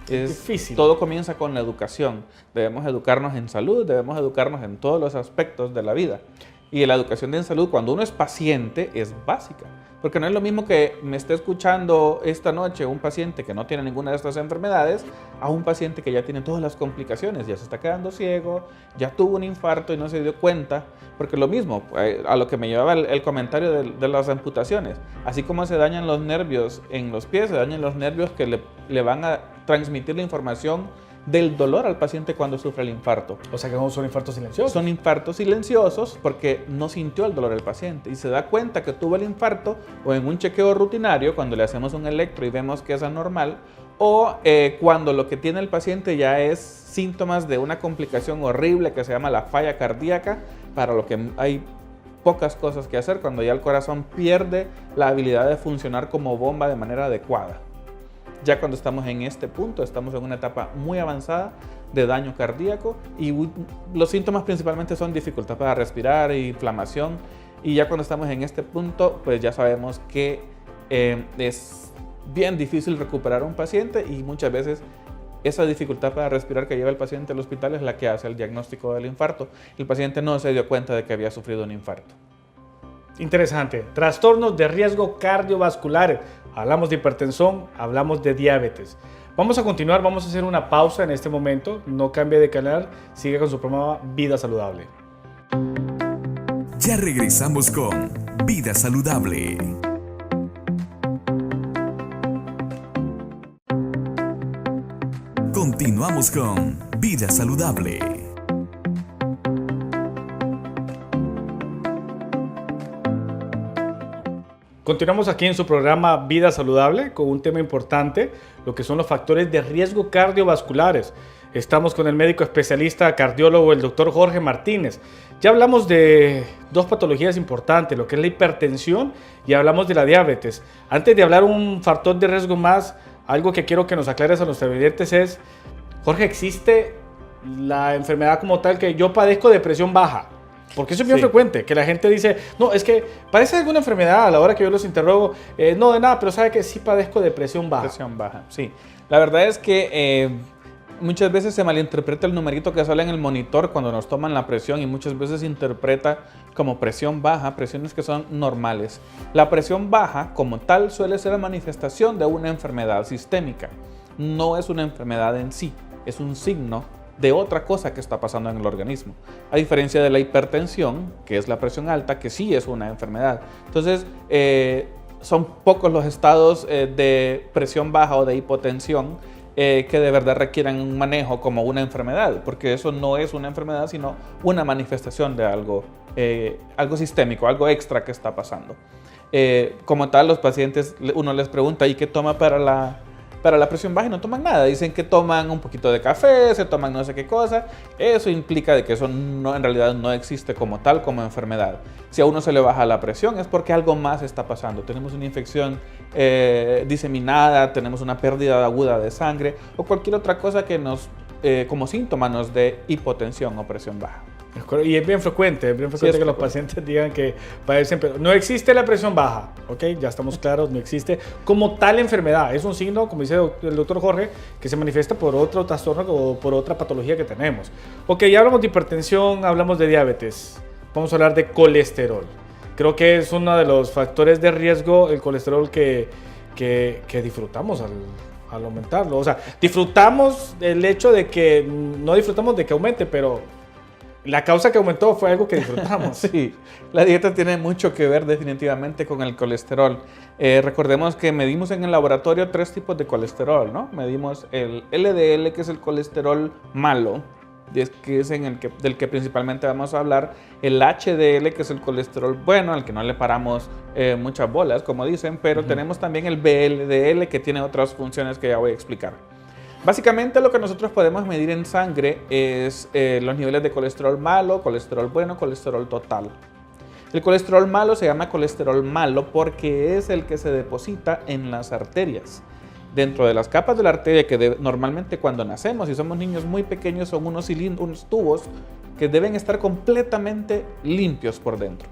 S3: Es
S2: difícil.
S3: Todo comienza con la educación. Debemos educarnos en salud, debemos educarnos en todos los aspectos de la vida. Y la educación en salud, cuando uno es paciente, es básica. Porque no es lo mismo que me esté escuchando esta noche un paciente que no tiene ninguna de estas enfermedades a un paciente que ya tiene todas las complicaciones, ya se está quedando ciego, ya tuvo un infarto y no se dio cuenta. Porque lo mismo, a lo que me llevaba el comentario de las amputaciones, así como se dañan los nervios en los pies, se dañan los nervios que le van a transmitir la información del dolor al paciente cuando sufre el infarto.
S2: O sea que no son infartos silenciosos.
S3: Son infartos silenciosos porque no sintió el dolor el paciente y se da cuenta que tuvo el infarto o en un chequeo rutinario cuando le hacemos un electro y vemos que es anormal, o cuando lo que tiene el paciente ya es síntomas de una complicación horrible que se llama la falla cardíaca, para lo que hay pocas cosas que hacer cuando ya el corazón pierde la habilidad de funcionar como bomba de manera adecuada. Ya cuando estamos en este punto, estamos en una etapa muy avanzada de daño cardíaco y los síntomas principalmente son dificultad para respirar e inflamación. Y ya cuando estamos en este punto, pues ya sabemos que es bien difícil recuperar a un paciente y muchas veces esa dificultad para respirar que lleva el paciente al hospital es la que hace el diagnóstico del infarto. El paciente no se dio cuenta de que había sufrido un infarto.
S2: Interesante. Trastornos de riesgo cardiovascular. Hablamos de hipertensión, hablamos de diabetes. Vamos a continuar, vamos a hacer una pausa en este momento. No cambie de canal, sigue con su programa Vida Saludable.
S1: Ya regresamos con Vida Saludable. Continuamos con Vida Saludable.
S2: Continuamos aquí en su programa Vida Saludable con un tema importante, lo que son los factores de riesgo cardiovasculares. Estamos con el médico especialista cardiólogo, el doctor Jorge Martínez. Ya hablamos de dos patologías importantes, lo que es la hipertensión y hablamos de la diabetes. Antes de hablar un factor de riesgo más, algo que quiero que nos aclares a los televidentes es, Jorge, ¿existe la enfermedad como tal que yo padezco de presión baja? Porque eso es bien frecuente, que la gente dice, no, es que parece alguna enfermedad a la hora que yo los interrogo, no de nada, pero sabe que sí padezco de presión baja.
S3: Presión baja, sí. La verdad es que muchas veces se malinterpreta el numerito que sale en el monitor cuando nos toman la presión y muchas veces se interpreta como presión baja, presiones que son normales. La presión baja como tal suele ser la manifestación de una enfermedad sistémica. No es una enfermedad en sí, es un signo de otra cosa que está pasando en el organismo. A diferencia de la hipertensión, que es la presión alta, que sí es una enfermedad. Entonces, son pocos los estados de presión baja o de hipotensión que de verdad requieran un manejo como una enfermedad, porque eso no es una enfermedad, sino una manifestación de algo sistémico, algo extra que está pasando. Como tal, los pacientes, uno les pregunta, ¿y qué toma para la presión baja? Y no toman nada. Dicen que toman un poquito de café, se toman no sé qué cosa. Eso implica de que eso no, en realidad no existe como tal, como enfermedad. Si a uno se le baja la presión es porque algo más está pasando. Tenemos una infección diseminada, tenemos una pérdida aguda de sangre o cualquier otra cosa que como síntoma nos dé hipotensión o presión baja.
S2: Y es bien frecuente, que los pacientes digan que padecen, pero no existe la presión baja, ¿ok? Ya estamos claros, no existe como tal enfermedad. Es un signo, como dice el doctor Jorge, que se manifiesta por otro trastorno o por otra patología que tenemos. Ok, ya hablamos de hipertensión, hablamos de diabetes. Vamos a hablar de colesterol. Creo que es uno de los factores de riesgo, el colesterol que disfrutamos al aumentarlo. O sea, disfrutamos el hecho de que, no disfrutamos de que aumente, pero la causa que aumentó fue algo que disfrutamos.
S3: Sí, la dieta tiene mucho que ver definitivamente con el colesterol. Recordemos que medimos en el laboratorio 3 tipos de colesterol, ¿no? Medimos el LDL, que es el colesterol malo, que es del que principalmente vamos a hablar, el HDL, que es el colesterol bueno, al que no le paramos muchas bolas, como dicen, pero tenemos también el VLDL, que tiene otras funciones que ya voy a explicar. Básicamente lo que nosotros podemos medir en sangre es los niveles de colesterol malo, colesterol bueno, colesterol total. El colesterol malo se llama colesterol malo porque es el que se deposita en las arterias. Dentro de las capas de la arteria que normalmente cuando nacemos y somos niños muy pequeños son unos tubos que deben estar completamente limpios por dentro.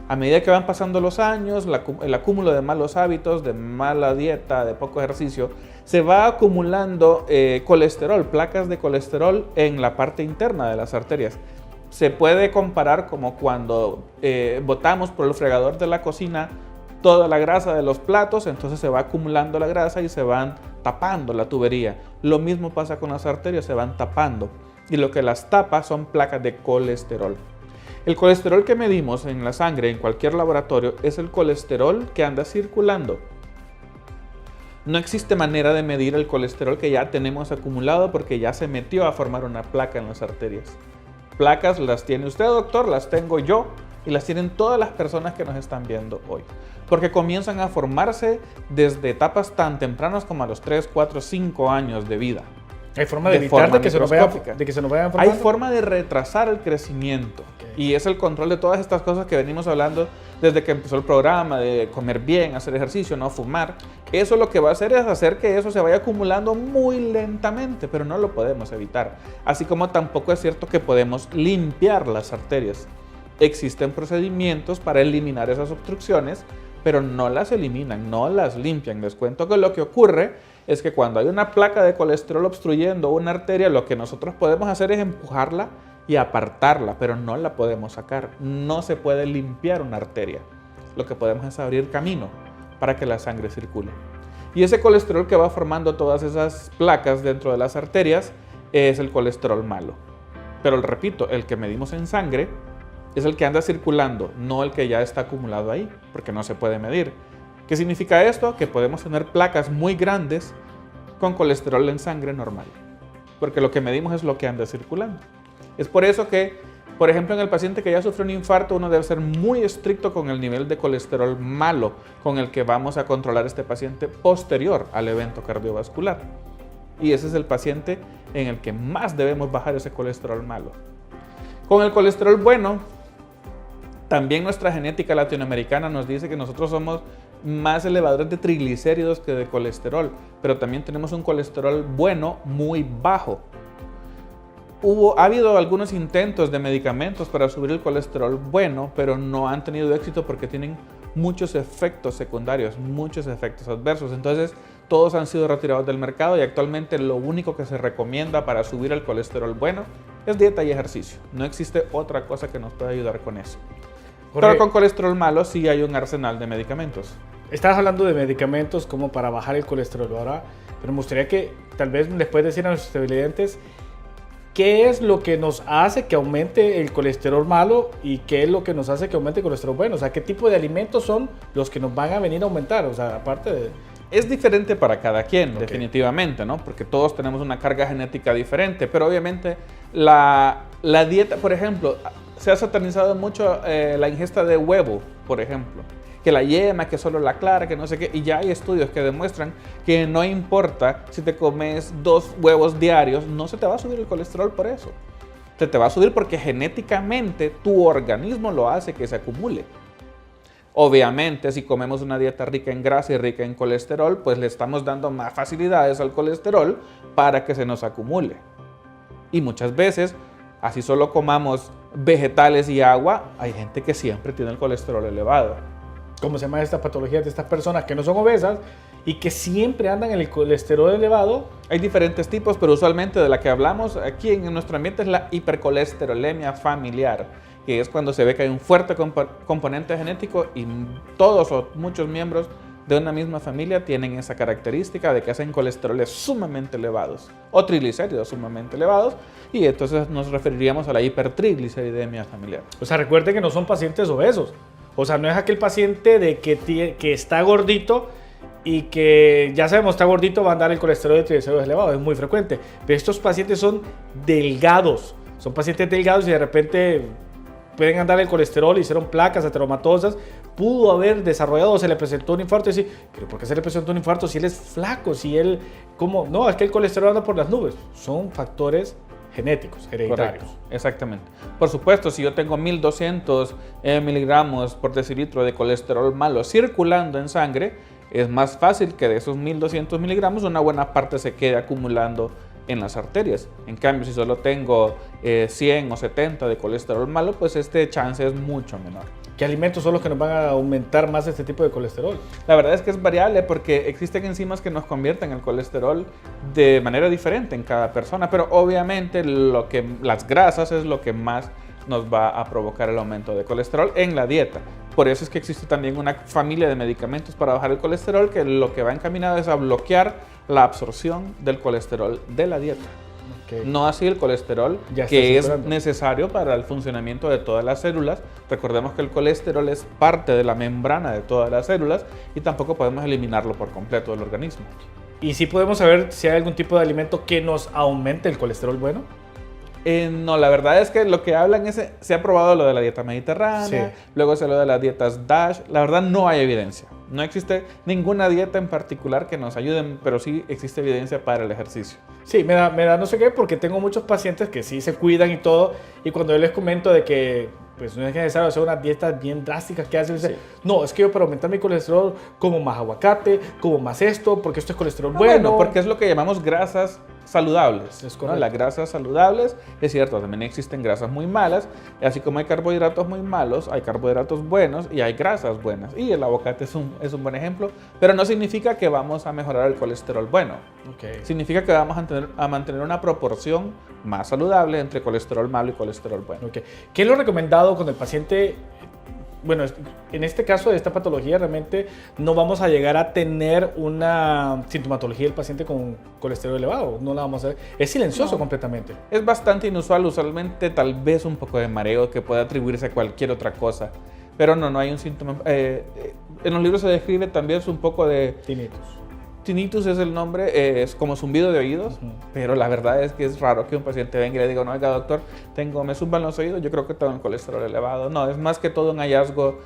S3: A medida que van pasando los años, el acúmulo de malos hábitos, de mala dieta, de poco ejercicio, se va acumulando colesterol, placas de colesterol en la parte interna de las arterias. Se puede comparar como cuando botamos por el fregador de la cocina toda la grasa de los platos, entonces se va acumulando la grasa y se van tapando la tubería. Lo mismo pasa con las arterias, se van tapando y lo que las tapa son placas de colesterol. El colesterol que medimos en la sangre en cualquier laboratorio es el colesterol que anda circulando. No existe manera de medir el colesterol que ya tenemos acumulado porque ya se metió a formar una placa en las arterias. Placas las tiene usted, doctor, las tengo yo y las tienen todas las personas que nos están viendo hoy. Porque comienzan a formarse desde etapas tan tempranas como a los 3, 4, 5 años de vida.
S2: ¿Hay forma de evitar de que se nos vayan formando?
S3: Hay forma de retrasar el crecimiento. Y es el control de todas estas cosas que venimos hablando desde que empezó el programa, de comer bien, hacer ejercicio, no fumar. Eso lo que va a hacer es hacer que eso se vaya acumulando muy lentamente, pero no lo podemos evitar. Así como tampoco es cierto que podemos limpiar las arterias. Existen procedimientos para eliminar esas obstrucciones, pero no las eliminan, no las limpian. Les cuento que lo que ocurre es que cuando hay una placa de colesterol obstruyendo una arteria, lo que nosotros podemos hacer es empujarla y apartarla, pero no la podemos sacar. No se puede limpiar una arteria. Lo que podemos es abrir camino para que la sangre circule. Y ese colesterol que va formando todas esas placas dentro de las arterias es el colesterol malo. Pero repito, el que medimos en sangre es el que anda circulando, no el que ya está acumulado ahí, porque no se puede medir. ¿Qué significa esto? Que podemos tener placas muy grandes con colesterol en sangre normal, porque lo que medimos es lo que anda circulando. Es por eso que, por ejemplo, en el paciente que ya sufre un infarto, uno debe ser muy estricto con el nivel de colesterol malo con el que vamos a controlar este paciente posterior al evento cardiovascular. Y ese es el paciente en el que más debemos bajar ese colesterol malo. Con el colesterol bueno, también nuestra genética latinoamericana nos dice que nosotros somos más elevadores de triglicéridos que de colesterol, pero también tenemos un colesterol bueno muy bajo. Ha habido algunos intentos de medicamentos para subir el colesterol bueno, pero no han tenido éxito porque tienen muchos efectos secundarios, muchos efectos adversos. Entonces, todos han sido retirados del mercado y actualmente lo único que se recomienda para subir el colesterol bueno es dieta y ejercicio. No existe otra cosa que nos pueda ayudar con eso.
S2: Jorge,
S3: pero con colesterol malo sí hay un arsenal de medicamentos.
S2: Estás hablando de medicamentos como para bajar el colesterol ahora, pero me gustaría que tal vez les puedes decir a nuestros televidentes qué es lo que nos hace que aumente el colesterol malo y qué es lo que nos hace que aumente el colesterol bueno. O sea, qué tipo de alimentos son los que nos van a venir a aumentar. O sea, aparte de...
S3: Es diferente para cada quien, definitivamente, ¿no? Porque todos tenemos una carga genética diferente, pero obviamente la dieta, por ejemplo, se ha satanizado mucho la ingesta de huevo, por ejemplo. Que la yema, que solo la clara, que no sé qué. Y ya hay estudios que demuestran que no importa si te comes 2 huevos diarios, no se te va a subir el colesterol por eso. Se te va a subir porque genéticamente tu organismo lo hace que se acumule. Obviamente, si comemos una dieta rica en grasa y rica en colesterol, pues le estamos dando más facilidades al colesterol para que se nos acumule. Y muchas veces, así solo comamos vegetales y agua, hay gente que siempre tiene el colesterol elevado.
S2: ¿Cómo se llama esta patología de estas personas que no son obesas y que siempre andan en el colesterol elevado?
S3: Hay diferentes tipos, pero usualmente de la que hablamos aquí en nuestro ambiente es la hipercolesterolemia familiar, que es cuando se ve que hay un fuerte componente genético y todos o muchos miembros de una misma familia tienen esa característica de que hacen colesteroles sumamente elevados o triglicéridos sumamente elevados, y entonces nos referiríamos a la hipertrigliceridemia familiar.
S2: O sea, recuerden que no son pacientes obesos. O sea, no es aquel paciente de que está gordito y que ya sabemos está gordito va a andar el colesterol de triglicéridos elevado, es muy frecuente. Pero estos pacientes son delgados, son pacientes delgados y de repente pueden andar el colesterol, hicieron placas ateromatosas, pudo haber desarrollado, se le presentó un infarto y decir, pero ¿por qué se le presentó un infarto si él es flaco? Si él, ¿cómo? No, es que el colesterol anda por las nubes. Son factores genéticos, hereditarios.
S3: Correcto, exactamente. Por supuesto, si yo tengo 1200 miligramos por decilitro de colesterol malo circulando en sangre, es más fácil que de esos 1200 miligramos una buena parte se quede acumulando en las arterias. En cambio, si solo tengo 100 o 70 de colesterol malo, pues este chance es mucho menor.
S2: ¿Qué alimentos son los que nos van a aumentar más este tipo de colesterol?
S3: La verdad es que es variable porque existen enzimas que nos convierten el colesterol de manera diferente en cada persona, pero obviamente las grasas es lo que más nos va a provocar el aumento de colesterol en la dieta. Por eso es que existe también una familia de medicamentos para bajar el colesterol que lo que va encaminado es a bloquear la absorción del colesterol de la dieta. Okay. No así el colesterol que es necesario para el funcionamiento de todas las células. Recordemos que el colesterol es parte de la membrana de todas las células y tampoco podemos eliminarlo por completo del organismo.
S2: ¿Y si podemos saber si hay algún tipo de alimento que nos aumente el colesterol bueno?
S3: No, la verdad es que lo que hablan es, se ha probado lo de la dieta mediterránea, sí. Luego se lo de las dietas DASH. La verdad no hay evidencia. No existe ninguna dieta en particular que nos ayude, pero sí existe evidencia para el ejercicio.
S2: Sí, me da no sé qué, porque tengo muchos pacientes que sí se cuidan y todo, y cuando yo les comento de que pues no es necesario hacer unas dietas bien drásticas que hacen, sí. No, es que yo para aumentar mi colesterol como más aguacate, como más esto, porque esto es colesterol bueno.
S3: Porque es lo que llamamos grasas saludables. Es correcto. ¿No? Las grasas saludables, es cierto, también existen grasas muy malas, así como hay carbohidratos muy malos, hay carbohidratos buenos y hay grasas buenas. Y el aguacate es un buen ejemplo, pero no significa que vamos a mejorar el colesterol bueno. Okay. Significa que vamos a mantener una proporción más saludable entre colesterol malo y colesterol bueno.
S2: Okay. ¿Qué es lo recomendado cuando el paciente bueno, en este caso de esta patología realmente no vamos a llegar a tener una sintomatología del paciente con colesterol elevado, no la vamos a ver, es silencioso completamente.
S3: Es bastante inusual, usualmente tal vez un poco de mareo que puede atribuirse a cualquier otra cosa, pero no hay un síntoma. En los libros se describe también un poco de
S2: Tinnitus.
S3: Tinnitus es el nombre, es como zumbido de oídos, pero la verdad es que es raro que un paciente venga y le diga, no, oiga doctor, me zumban los oídos, yo creo que tengo el colesterol elevado. No, es más que todo un hallazgo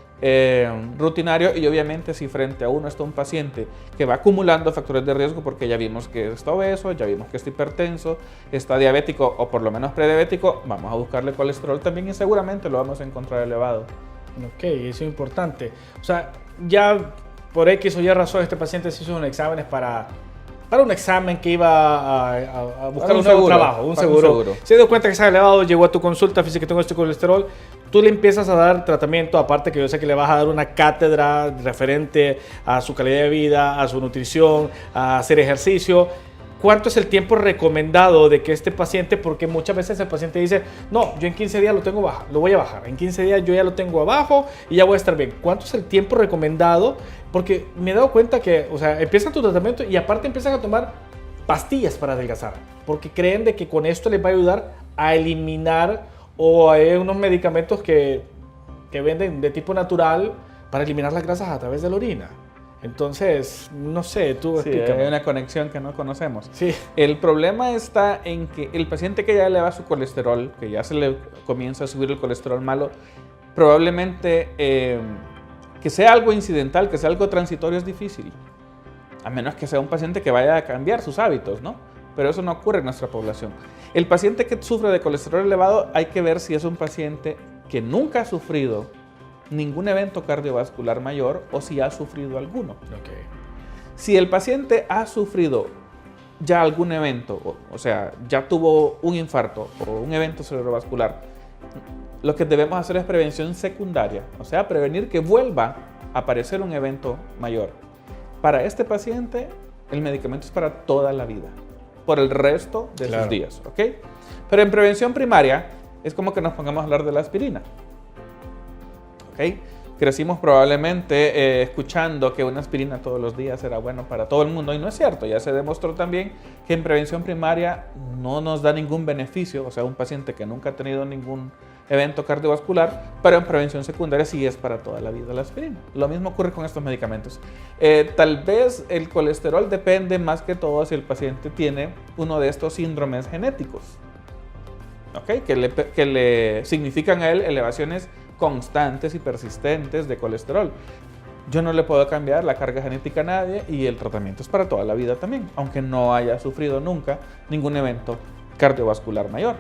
S3: rutinario, y obviamente si frente a uno está un paciente que va acumulando factores de riesgo, porque ya vimos que está obeso, ya vimos que está hipertenso, está diabético o por lo menos prediabético, vamos a buscarle colesterol también y seguramente lo vamos a encontrar elevado.
S2: Ok, eso es importante. O sea, ya por X o Y razón este paciente se hizo unos exámenes para un examen que iba a buscar un nuevo trabajo, un seguro. Se dio cuenta que estaba elevado, llegó a tu consulta, fíjate que tengo este colesterol, tú le empiezas a dar tratamiento, aparte que yo sé que le vas a dar una cátedra referente a su calidad de vida, a su nutrición, a hacer ejercicio. ¿Cuánto es el tiempo recomendado de que este paciente, porque muchas veces el paciente dice, no, yo en 15 días lo voy a bajar, en 15 días yo ya lo tengo abajo y ya voy a estar bien? ¿Cuánto es el tiempo recomendado? Porque me he dado cuenta que, o sea, empiezan tu tratamiento y aparte empiezan a tomar pastillas para adelgazar, porque creen de que con esto les va a ayudar a eliminar, o hay unos medicamentos que venden de tipo natural para eliminar las grasas a través de la orina. Entonces, no sé, tú explícame.
S3: Hay una conexión que no conocemos.
S2: Sí.
S3: El problema está en que el paciente que ya eleva su colesterol, que ya se le comienza a subir el colesterol malo, probablemente que sea algo incidental, que sea algo transitorio, es difícil. A menos que sea un paciente que vaya a cambiar sus hábitos, ¿no? Pero eso no ocurre en nuestra población. El paciente que sufre de colesterol elevado, hay que ver si es un paciente que nunca ha sufrido ningún evento cardiovascular mayor o si ha sufrido alguno.
S2: Okay.
S3: Si el paciente ha sufrido ya algún evento, o sea, ya tuvo un infarto o un evento cerebrovascular, lo que debemos hacer es prevención secundaria, o sea, prevenir que vuelva a aparecer un evento mayor. Para este paciente, el medicamento es para toda la vida, por el resto de sus días, ¿ok? Pero en prevención primaria, es como que nos pongamos a hablar de la aspirina. ¿Okay? Crecimos probablemente escuchando que una aspirina todos los días era bueno para todo el mundo, y no es cierto. Ya se demostró también que en prevención primaria no nos da ningún beneficio, o sea, un paciente que nunca ha tenido ningún evento cardiovascular, pero en prevención secundaria sí es para toda la vida la aspirina. Lo mismo ocurre con estos medicamentos. Tal vez el colesterol depende más que todo si el paciente tiene uno de estos síndromes genéticos, ¿okay? que le significan a él elevaciones constantes y persistentes de colesterol. Yo no le puedo cambiar la carga genética a nadie y el tratamiento es para toda la vida también, aunque no haya sufrido nunca ningún evento cardiovascular mayor.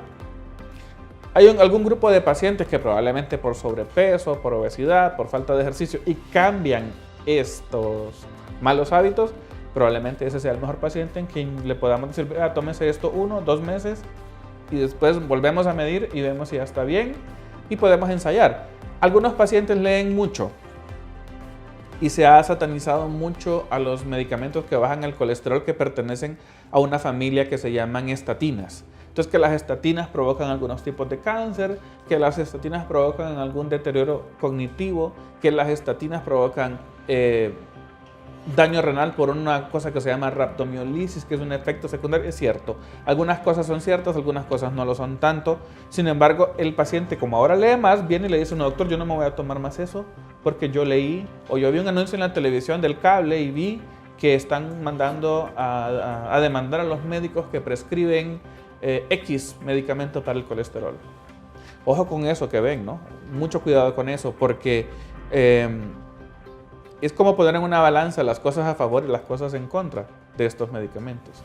S3: Hay algún grupo de pacientes que probablemente por sobrepeso, por obesidad, por falta de ejercicio y cambian estos malos hábitos, probablemente ese sea el mejor paciente en quien le podamos decir, tómese esto 1 o 2 meses y después volvemos a medir y vemos si ya está bien y podemos ensayar. Algunos pacientes leen mucho y se ha satanizado mucho a los medicamentos que bajan el colesterol, que pertenecen a una familia que se llaman estatinas. Entonces, que las estatinas provocan algunos tipos de cáncer, que las estatinas provocan algún deterioro cognitivo, que las estatinas provocan daño renal por una cosa que se llama rhabdomiolisis, que es un efecto secundario. Es cierto, algunas cosas son ciertas, algunas cosas no lo son tanto. Sin embargo, el paciente, como ahora lee más, viene y le dice, no doctor, yo no me voy a tomar más eso porque yo leí o yo vi un anuncio en la televisión del cable y vi que están mandando a demandar a los médicos que prescriben X medicamento para el colesterol. Ojo con eso que ven, ¿no? Mucho cuidado con eso, porque es como poner en una balanza las cosas a favor y las cosas en contra de estos medicamentos.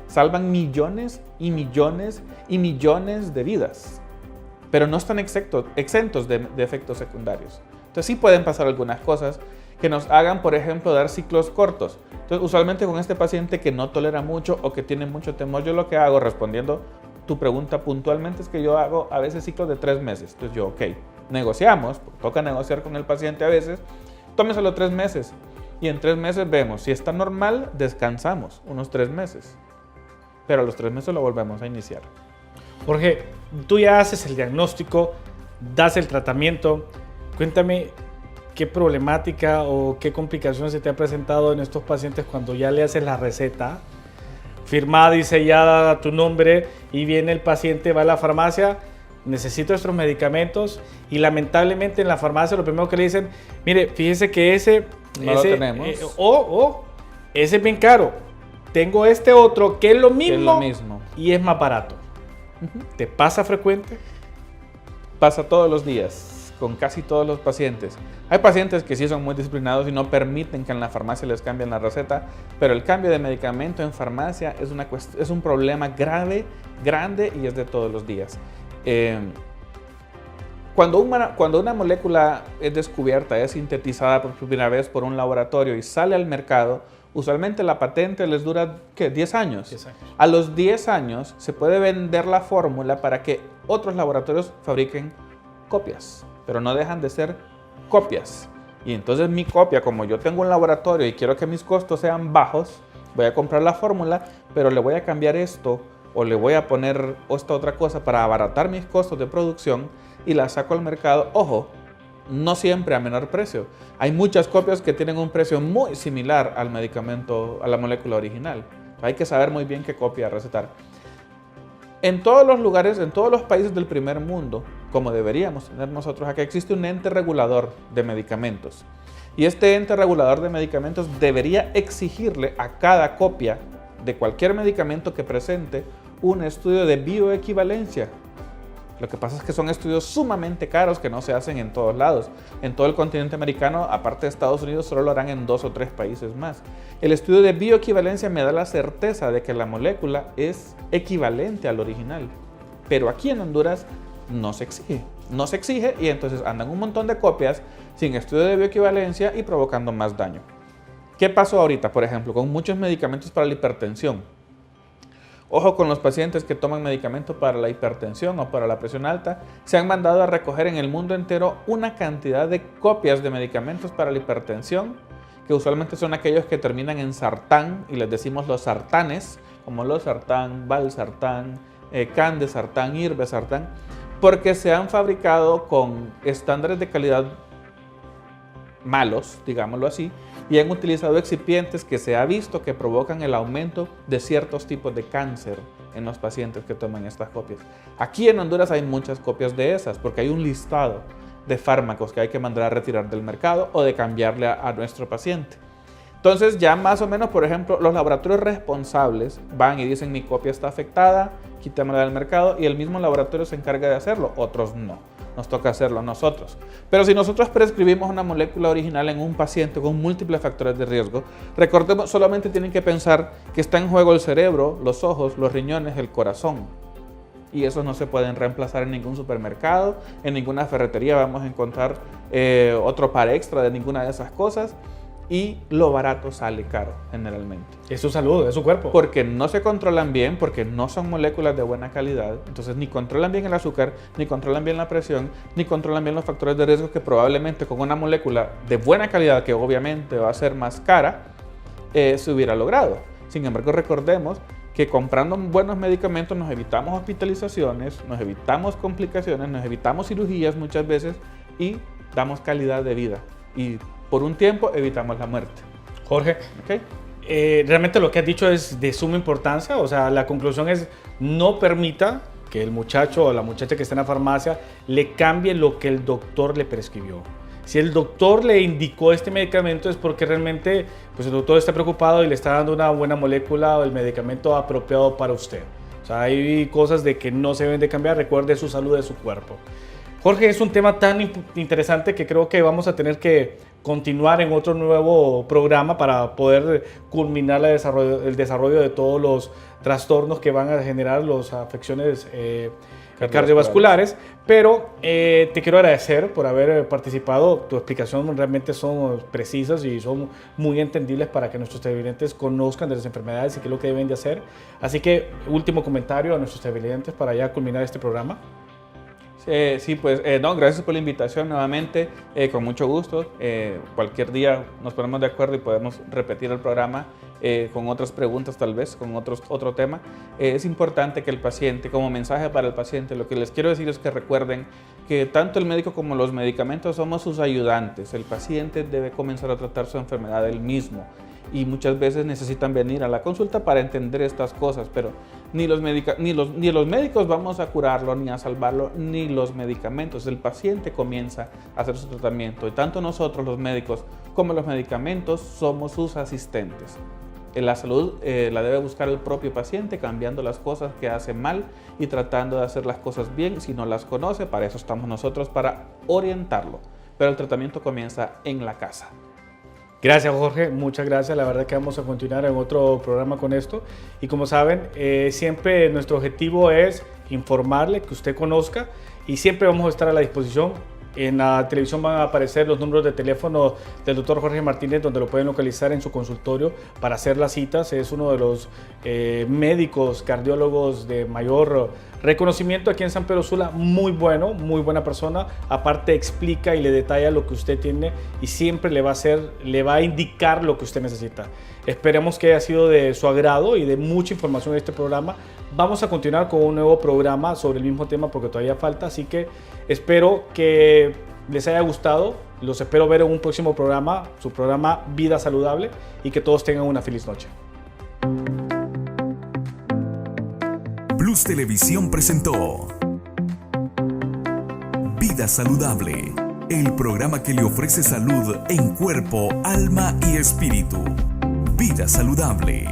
S3: Salvan millones y millones y millones de vidas, pero no están exentos de efectos secundarios. Entonces sí pueden pasar algunas cosas que nos hagan, por ejemplo, dar ciclos cortos. Entonces, usualmente con este paciente que no tolera mucho o que tiene mucho temor, yo lo que hago, respondiendo tu pregunta puntualmente, es que yo hago a veces ciclos de 3 meses. Entonces yo, ok, negociamos, toca negociar con el paciente a veces, tómeselo 3 meses y en 3 meses vemos, si está normal, descansamos unos 3 meses, pero a los 3 meses lo volvemos a iniciar.
S2: Jorge, tú ya haces el diagnóstico, das el tratamiento. Cuéntame, qué problemática o qué complicaciones se te ha presentado en estos pacientes cuando ya le haces la receta firmada y sellada a tu nombre y viene el paciente, va a la farmacia, necesito estos medicamentos y lamentablemente en la farmacia lo primero que le dicen, mire, fíjese que ese
S3: lo tenemos.
S2: Ese es bien caro, tengo este otro que es lo mismo, y es más barato. ¿Te pasa frecuente?
S3: Pasa todos los días, con casi todos los pacientes. Hay pacientes que sí son muy disciplinados y no permiten que en la farmacia les cambien la receta, pero el cambio de medicamento en farmacia es un problema grave, grande y es de todos los días. Cuando una molécula es descubierta, es sintetizada por primera vez por un laboratorio y sale al mercado, usualmente la patente les dura, ¿qué? 10 años.
S2: 10 años.
S3: A los 10 años se puede vender la fórmula para que otros laboratorios fabriquen copias, pero no dejan de ser copias. Y entonces mi copia, como yo tengo un laboratorio y quiero que mis costos sean bajos, voy a comprar la fórmula, pero le voy a cambiar esto o le voy a poner esta otra cosa para abaratar mis costos de producción y la saco al mercado. Ojo, no siempre a menor precio. Hay muchas copias que tienen un precio muy similar al medicamento, a la molécula original. Hay que saber muy bien qué copia recetar. En todos los lugares, en todos los países del primer mundo, como deberíamos tener nosotros acá, existe un ente regulador de medicamentos. Y este ente regulador de medicamentos debería exigirle a cada copia de cualquier medicamento que presente un estudio de bioequivalencia. Lo que pasa es que son estudios sumamente caros que no se hacen en todos lados. En todo el continente americano, aparte de Estados Unidos, solo lo harán en 2 o 3 países más. El estudio de bioequivalencia me da la certeza de que la molécula es equivalente al original. Pero aquí en Honduras no se exige. No se exige y entonces andan un montón de copias sin estudio de bioequivalencia y provocando más daño. ¿Qué pasó ahorita, por ejemplo, con muchos medicamentos para la hipertensión? Ojo con los pacientes que toman medicamentos para la hipertensión o para la presión alta. Se han mandado a recoger en el mundo entero una cantidad de copias de medicamentos para la hipertensión, que usualmente son aquellos que terminan en sartán y les decimos los sartanes, como losartán, valsartán, candesartán, irbesartán, porque se han fabricado con estándares de calidad malos, digámoslo así, y han utilizado excipientes que se ha visto que provocan el aumento de ciertos tipos de cáncer en los pacientes que toman estas copias. Aquí en Honduras hay muchas copias de esas porque hay un listado de fármacos que hay que mandar a retirar del mercado o de cambiarle a nuestro paciente. Entonces ya más o menos, por ejemplo, los laboratorios responsables van y dicen mi copia está afectada, quítamela del mercado y el mismo laboratorio se encarga de hacerlo, otros no. Nos toca hacerlo nosotros. Pero si nosotros prescribimos una molécula original en un paciente con múltiples factores de riesgo, recordemos, solamente tienen que pensar que está en juego el cerebro, los ojos, los riñones, el corazón. Y esos no se pueden reemplazar en ningún supermercado, en ninguna ferretería vamos a encontrar otro par extra de ninguna de esas cosas. Y lo barato sale caro generalmente.
S2: Es su salud, es su cuerpo.
S3: Porque no se controlan bien, porque no son moléculas de buena calidad. Entonces ni controlan bien el azúcar, ni controlan bien la presión, ni controlan bien los factores de riesgo que probablemente con una molécula de buena calidad, que obviamente va a ser más cara, se hubiera logrado. Sin embargo, recordemos que comprando buenos medicamentos nos evitamos hospitalizaciones, nos evitamos complicaciones, nos evitamos cirugías muchas veces y damos calidad de vida. Y por un tiempo evitamos la muerte.
S2: Jorge,
S3: ¿Okay?
S2: Realmente lo que has dicho es de suma importancia. O sea, la conclusión es no permita que el muchacho o la muchacha que está en la farmacia le cambie lo que el doctor le prescribió. Si el doctor le indicó este medicamento es porque realmente pues el doctor está preocupado y le está dando una buena molécula o el medicamento apropiado para usted. O sea, hay cosas de que no se deben de cambiar. Recuerde su salud de su cuerpo. Jorge, es un tema tan interesante que creo que vamos a tener que continuar en otro nuevo programa para poder culminar el desarrollo de todos los trastornos que van a generar las afecciones cardiovasculares. Pero te quiero agradecer por haber participado. Tu explicación realmente son precisas y son muy entendibles para que nuestros televidentes conozcan de las enfermedades y qué es lo que deben de hacer. Así que último comentario a nuestros televidentes para ya culminar este programa.
S3: Sí, pues no, gracias por la invitación nuevamente, con mucho gusto. Cualquier día nos ponemos de acuerdo y podemos repetir el programa. con otras preguntas tal vez, con otro tema. Es importante que el paciente, como mensaje para el paciente, lo que les quiero decir es que recuerden que tanto el médico como los medicamentos somos sus ayudantes. El paciente debe comenzar a tratar su enfermedad él mismo y muchas veces necesitan venir a la consulta para entender estas cosas, pero ni los médicos vamos a curarlo, ni a salvarlo, ni los medicamentos. El paciente comienza a hacer su tratamiento y tanto nosotros los médicos como los medicamentos somos sus asistentes. La salud la debe buscar el propio paciente, cambiando las cosas que hace mal y tratando de hacer las cosas bien. Si no las conoce, para eso estamos nosotros, para orientarlo. Pero el tratamiento comienza en la casa.
S2: Gracias, Jorge, muchas gracias. La verdad que vamos a continuar en otro programa con esto. Y como saben, siempre nuestro objetivo es informarle, que usted conozca, y siempre vamos a estar a la disposición. En la televisión van a aparecer los números de teléfono del doctor Jorge Martínez, donde lo pueden localizar en su consultorio para hacer las citas. Es uno de los médicos cardiólogos de mayor reconocimiento aquí en San Pedro Sula. Muy bueno, muy buena persona. Aparte explica y le detalla lo que usted tiene y siempre le va a indicar lo que usted necesita. Esperemos que haya sido de su agrado y de mucha información en este programa. Vamos a continuar con un nuevo programa sobre el mismo tema porque todavía falta, así que espero que les haya gustado. Los espero ver en un próximo programa, su programa Vida Saludable, y que todos tengan una feliz noche.
S1: Plus Televisión presentó Vida Saludable, el programa que le ofrece salud en cuerpo, alma y espíritu. Vida Saludable.